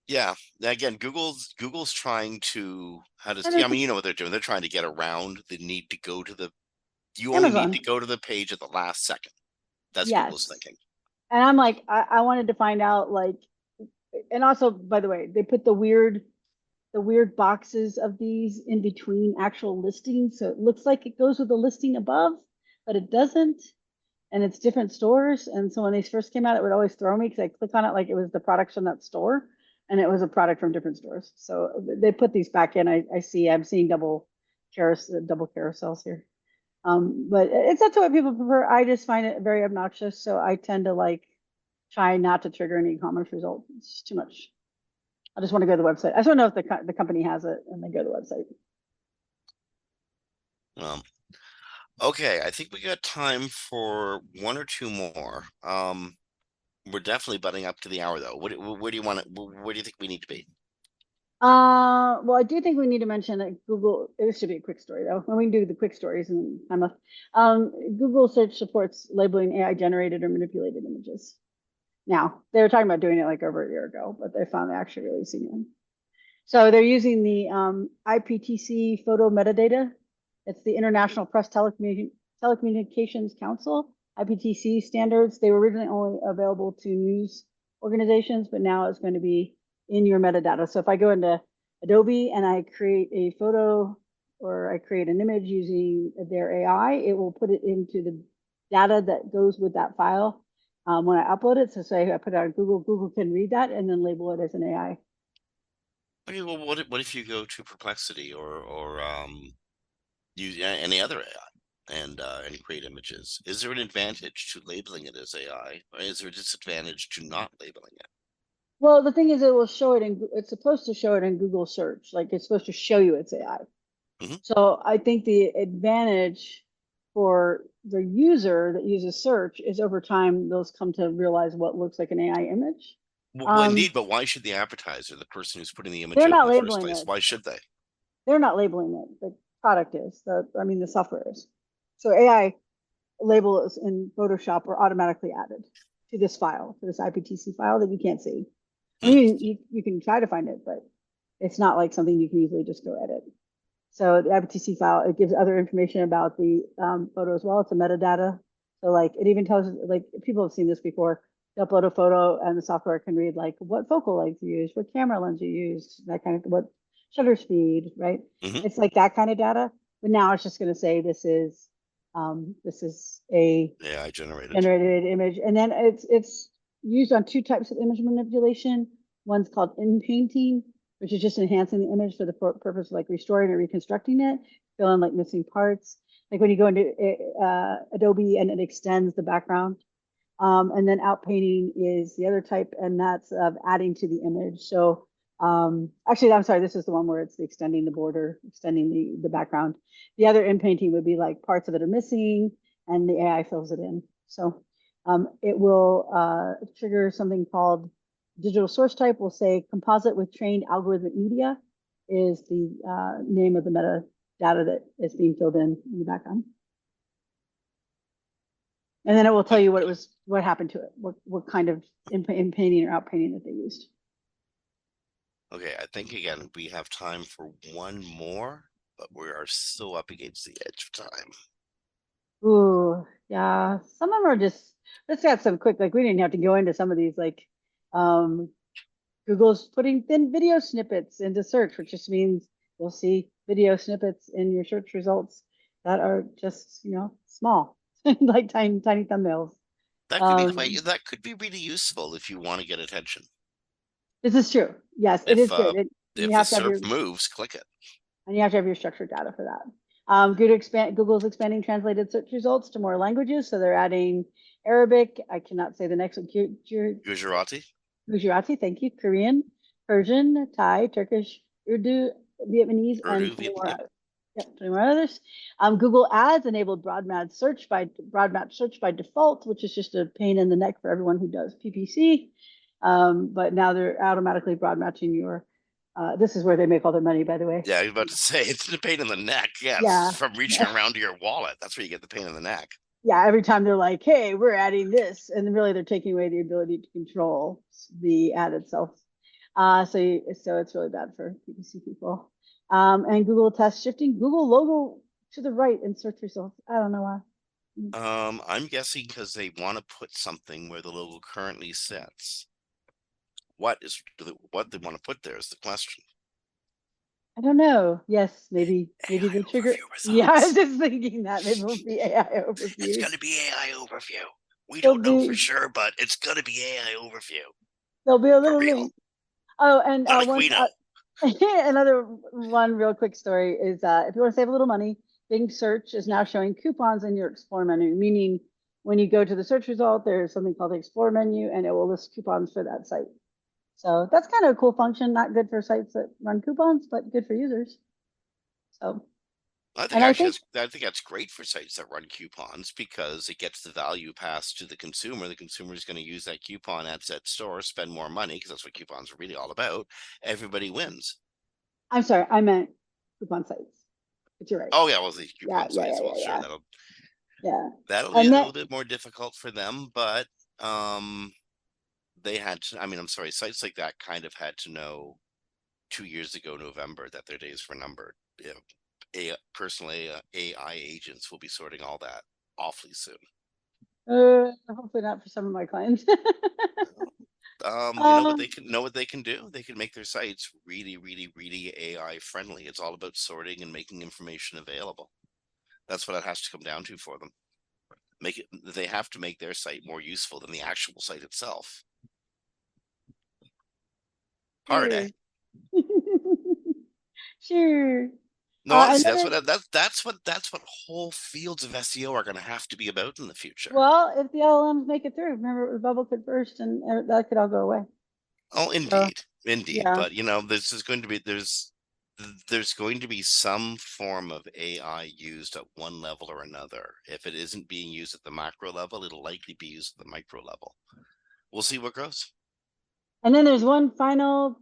yeah. Again, Google's trying to And yeah, I it's mean, you know what they're doing. They're trying to get around the need to go to the. You only need to Amazon. go to the page at the last second. That's Google's Yes. thinking. And I'm like, I wanted to find out like, and also, by the way, they put the weird boxes of these in between actual listings. So it looks like it goes with the listing above, but it doesn't. And it's different stores. And so when these first came out, it would always throw me because I click on it like it was the products from that store, and it was a product from different stores. So they put these back in. I'm seeing double carousels here. But it's up to what people prefer. I just find it very obnoxious. So I tend to like try not to trigger an e-commerce result. It's just too much. I just want to go to the website. I just want to know if the company has it and then go to the website. Okay, I think we got time for one or two more. We're definitely butting up to the hour though. Where do you want to? Where do you think we need to be? Well, I do think we need to mention that Google, this should be a quick story though, when we can do the quick stories and time left. Google search supports labeling AI generated or manipulated images. Now, they were talking about doing it like over a year ago, but they finally actually releasing it. So they're using the IPTC photo metadata. It's the International Press Telecommunications Council, IPTC standards. They were originally only available to news organizations, but now it's going to be in your metadata. So if I go into Adobe and I create a photo or I create an image using their AI, it will put it into the data that goes with that file when I upload it. So say I put it on Google, Google can read that and then label it as an AI. Okay, well, what if you go to Perplexity or use any other AI and create images? Is there an advantage to labeling it as AI, or is there a disadvantage to not labeling it? Well, the thing is, it will show it it's supposed to show it in Google search. Like it's supposed to show you it's AI. Hmm. So I think the advantage for the user that uses search is over time, they'll come to realize what looks like an AI image. Well, indeed, but why should the advertiser, the person who's putting the image They're out in not the first labeling place, it. why should they? They're not labeling it. The product is. The software is. So AI labels in Photoshop are automatically added to this file, to this IPTC file that you can't see. I Hmm. mean, you can try to find it, but it's not like something you can easily just go edit. So the IPTC file, it gives other information about the photo as well. It's a metadata. So like it even tells, like people have seen this before. You upload a photo and the software can read like what focal length you used, what camera lens you used, that kind of what shutter speed, right? Hmm. It's like that kind of data. But now it's just going to say this is a AI generated. generated image, and then it's used on two types of image manipulation. One's called inpainting, which is just enhancing the image for the purpose of like restoring or reconstructing it, fill in like missing parts. Like when you go into Adobe and it extends the background. And then outpainting is the other type, and that's of adding to the image. So actually, I'm sorry, this is the one where it's extending the border, extending the background. The other inpainting would be like parts of it are missing, and the AI fills it in. So it will trigger something called digital source type. Will say composite with trained algorithmic media is the name of the metadata that is being filled in the background. And then it will tell you what happened to it, what kind of inpainting or outpainting that they used. Okay, I think again we have time for one more, but we are still up against the edge of time. Ooh, yeah. Some of them are just, let's got some quick, like we didn't have to go into some of these, like um Google's putting thin video snippets into search, which just means you'll see video snippets in your search results that are just, small, like tiny thumbnails. That could be Um, that could be really useful if you want to get attention. this is true. Yes, it If is good. uh if You the have to have SERP your moves, click it. and you have to have your structured data for that. Google's expanding translated search results to more languages, so they're adding Arabic. I cannot say the next one. Gujarati. Gujarati, thank you. Korean, Persian, Thai, Turkish, Urdu, Vietnamese, and Urdu. 20 more. Yep. Yep, 20 more others. Google Ads enabled broad map search by default, which is just a pain in the neck for everyone who does PPC. But now they're automatically broad matching your. This is where they make all their money, by the way. Yeah, I was about to say it's the pain in the neck. Yes, Yeah. from reaching around to your wallet. That's where you get the pain in the neck. Yeah, every time they're like, hey, we're adding this, and really they're taking away the ability to control the ad itself. So it's really bad for PPC people. And Google tests shifting Google logo to the right in search results. I don't know why. I'm guessing because they want to put something where the logo currently sits. What they want to put there is the question. I don't know. Yes, maybe AI the trigger. overview Yeah, I was results. just thinking that maybe it'll be AI It's overview. going to be AI overview. We There'll don't know for be sure, but it's going to be AI overview there'll be a for little real. link. Oh, and Not like one we know. another one real quick story is if you want to save a little money, Bing Search is now showing coupons in your Explore menu, meaning when you go to the search result, there's something called the Explore menu, and it will list coupons for that site. So that's kind of a cool function. Not good for sites that run coupons, but good for users. So, I think and I actually think that's great for sites that run coupons because it gets the value passed to the consumer. The consumer is going to use that coupon at that store, spend more money because that's what coupons are really all about. Everybody wins. I'm sorry, I meant coupon sites. But you're right. Oh yeah, well the Yeah, coupon yeah, sites. yeah, Well, yeah, sure, yeah, yeah. that'll be a And then little bit more difficult for them, but um, they had to. I mean, I'm sorry, sites like that kind of had to know 2 years ago, November, that their days were numbered. You know, personally, AI agents will be sorting all that awfully soon. hopefully not for some of my clients. You know what they um, can know what they can do? They can make their sites really, really, really AI friendly. It's all about sorting and making information available. That's what it has to come down to for them. They have to make their site more useful than the actual site itself. Hard, eh? sure. Sure. No, honestly, Another, that's what whole fields of SEO are going to have to be about in the future. well, if the LLMs make it through, remember the bubble could burst and that could all go away. Oh, So, indeed, indeed. yeah. But this is going to be there's going to be some form of AI used at one level or another. If it isn't being used at the macro level, it'll likely be used at the micro level. We'll see what grows. And then there's one final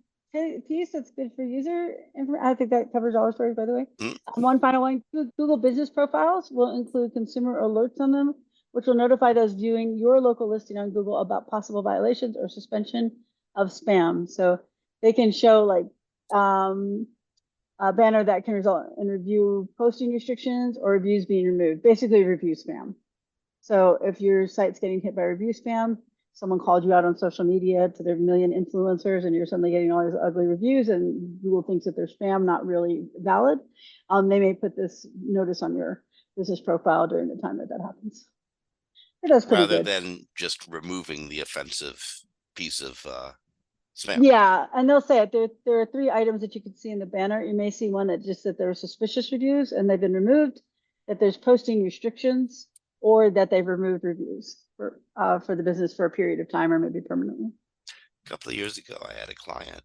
piece that's good for user information. I think that covers all the stories, by the way. Hmm? One final one, Google business profiles will include consumer alerts on them, which will notify those viewing your local listing on Google about possible violations or suspension of spam. So they can show like a banner that can result in review posting restrictions or reviews being removed, basically review spam. So if your site's getting hit by review spam, someone called you out on social media to their million influencers and you're suddenly getting all these ugly reviews and Google thinks that they're spam, not really valid, they may put this notice on your business profile during the time that that happens. It does pretty Rather good. than just removing the offensive piece of spam. Yeah, and they'll say it. There are three items that you can see in the banner. You may see one that just that there are suspicious reviews and they've been removed, that there's posting restrictions, or that they've removed reviews for the business for a period of time or maybe permanently. A couple of years ago, I had a client.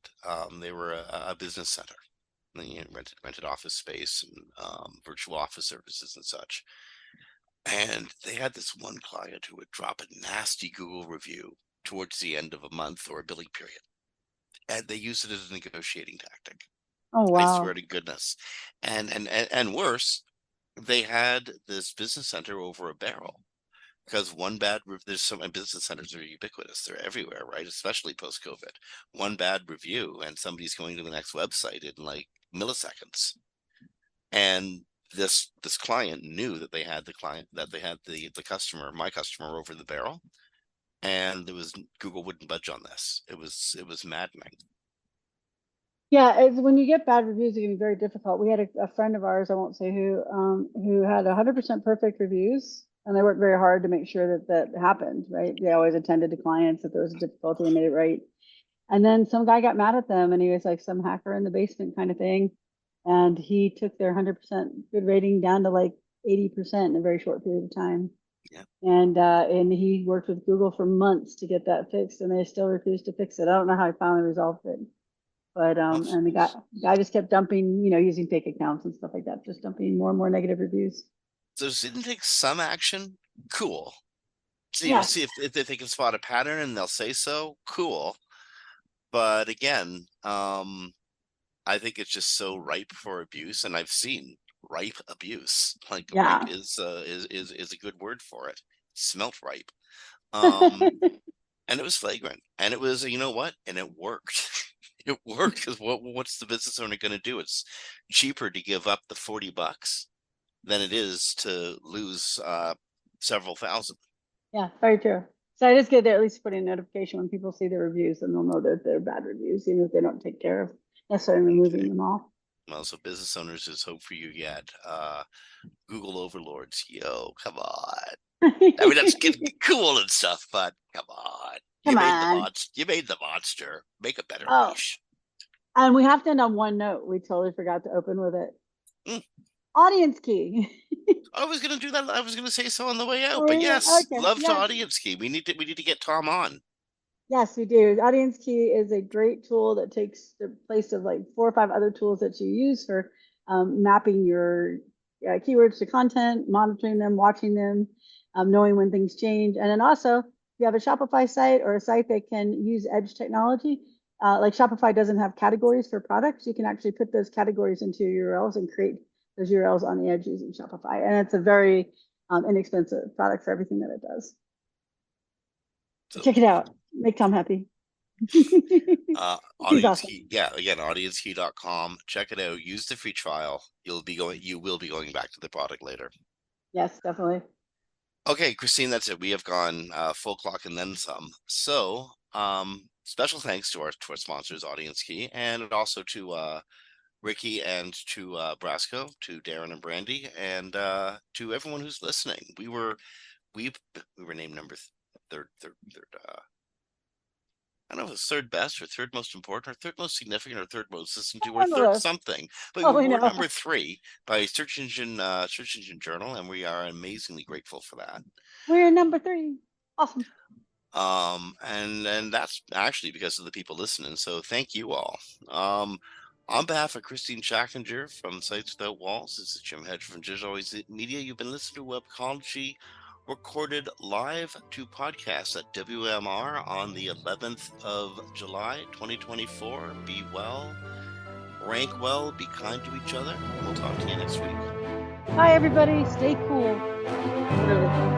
They were a business center. They rented office space and virtual office services and such. And they had this one client who would drop a nasty Google review towards the end of a month or a billing period. And they used it as a negotiating tactic. Oh I swear wow. to goodness. And worse, they had this business center over a barrel because one bad there's so many business centers are ubiquitous. They're everywhere, right? Especially post COVID. One bad review and somebody's going to the next website in like milliseconds. And this client knew that they had the customer, my customer, over the barrel, and there was Google wouldn't budge on this. It was maddening. Yeah, it's, when you get bad reviews, it can be very difficult. We had a friend of ours, I won't say who had 100% perfect reviews, and they worked very hard to make sure that that happened, right? They always attended to clients if there was a difficulty and made it right. And then some guy got mad at them, and he was like some hacker in the basement kind of thing, and he took their 100% good rating down to like 80% in a very short period of time. Yeah. And he worked with Google for months to get that fixed, and they still refused to fix it. I don't know how he finally resolved it. But Well, and the guy just kept dumping, using fake accounts and stuff like that, just dumping more and more negative reviews. so didn't take some action. Cool. So, see Yes. if they can spot a pattern and they'll say so. Cool. But again, I think it's just so ripe for abuse, and I've seen ripe abuse. Like ripe Yeah. is a good word for it. Smelt ripe. Um, and it was flagrant, and it was, you know what, and it worked. It worked because what's the business owner going to do? It's cheaper to give up the $40 than it is to lose several thousand. Yeah, very true. So it is good to at least put in a notification when people see the reviews and they'll know that they're bad reviews, even if they don't take care of necessarily removing Okay. them all. Well, so business owners, there's hope for you yet. Google overlords, yo, come on. I mean, that's cool and stuff, but come on. You Come made the on. monster. You made the monster. Make a better Oh, niche. and we have to end on one note. We totally forgot to open with it. Mm. Audience key. I was gonna do that. I was gonna say so on the way out, but yes, Okay. love to Yes. audience key. We need to get Tom on. Yes, we do. Audience Key is a great tool that takes the place of like 4 or 5 other tools that you use for mapping your keywords to content, monitoring them, watching them, knowing when things change. And then also, if you have a Shopify site or a site that can use Edge technology, like Shopify doesn't have categories for products, you can actually put those categories into your URLs and create those URLs on the edge using Shopify. And it's a very inexpensive product for everything that it does. So So check it out. Make Tom happy. He's audience awesome. key, yeah, again, audiencekey.com. Check it out. Use the free trial. You will be going back to the product later. Yes, definitely. Okay, Kristine, that's it. We have gone full clock and then some. So, special thanks to our sponsors, Audience Key, and also to Ricky and to Brasco, to Darren and Brandy, and to everyone who's listening. We were named number third. I don't know if it's third best or third most important or third most significant or third most listened to or On the third list. something, but Oh, we we're know. number 3 by search engine journal, and we are amazingly grateful for that. We're number 3. Awesome. And that's actually because of the people listening. So thank you all. On behalf of Kristine Schachinger from Sites Without Walls, this is Jim Hedger from Digital Always Media. You've been listening to Webcology. recorded live to podcast at WMR on the 11th of July, 2024. Be well, rank well, be kind to each other, and we'll talk to you next week. Bye, everybody. Stay cool. Literally.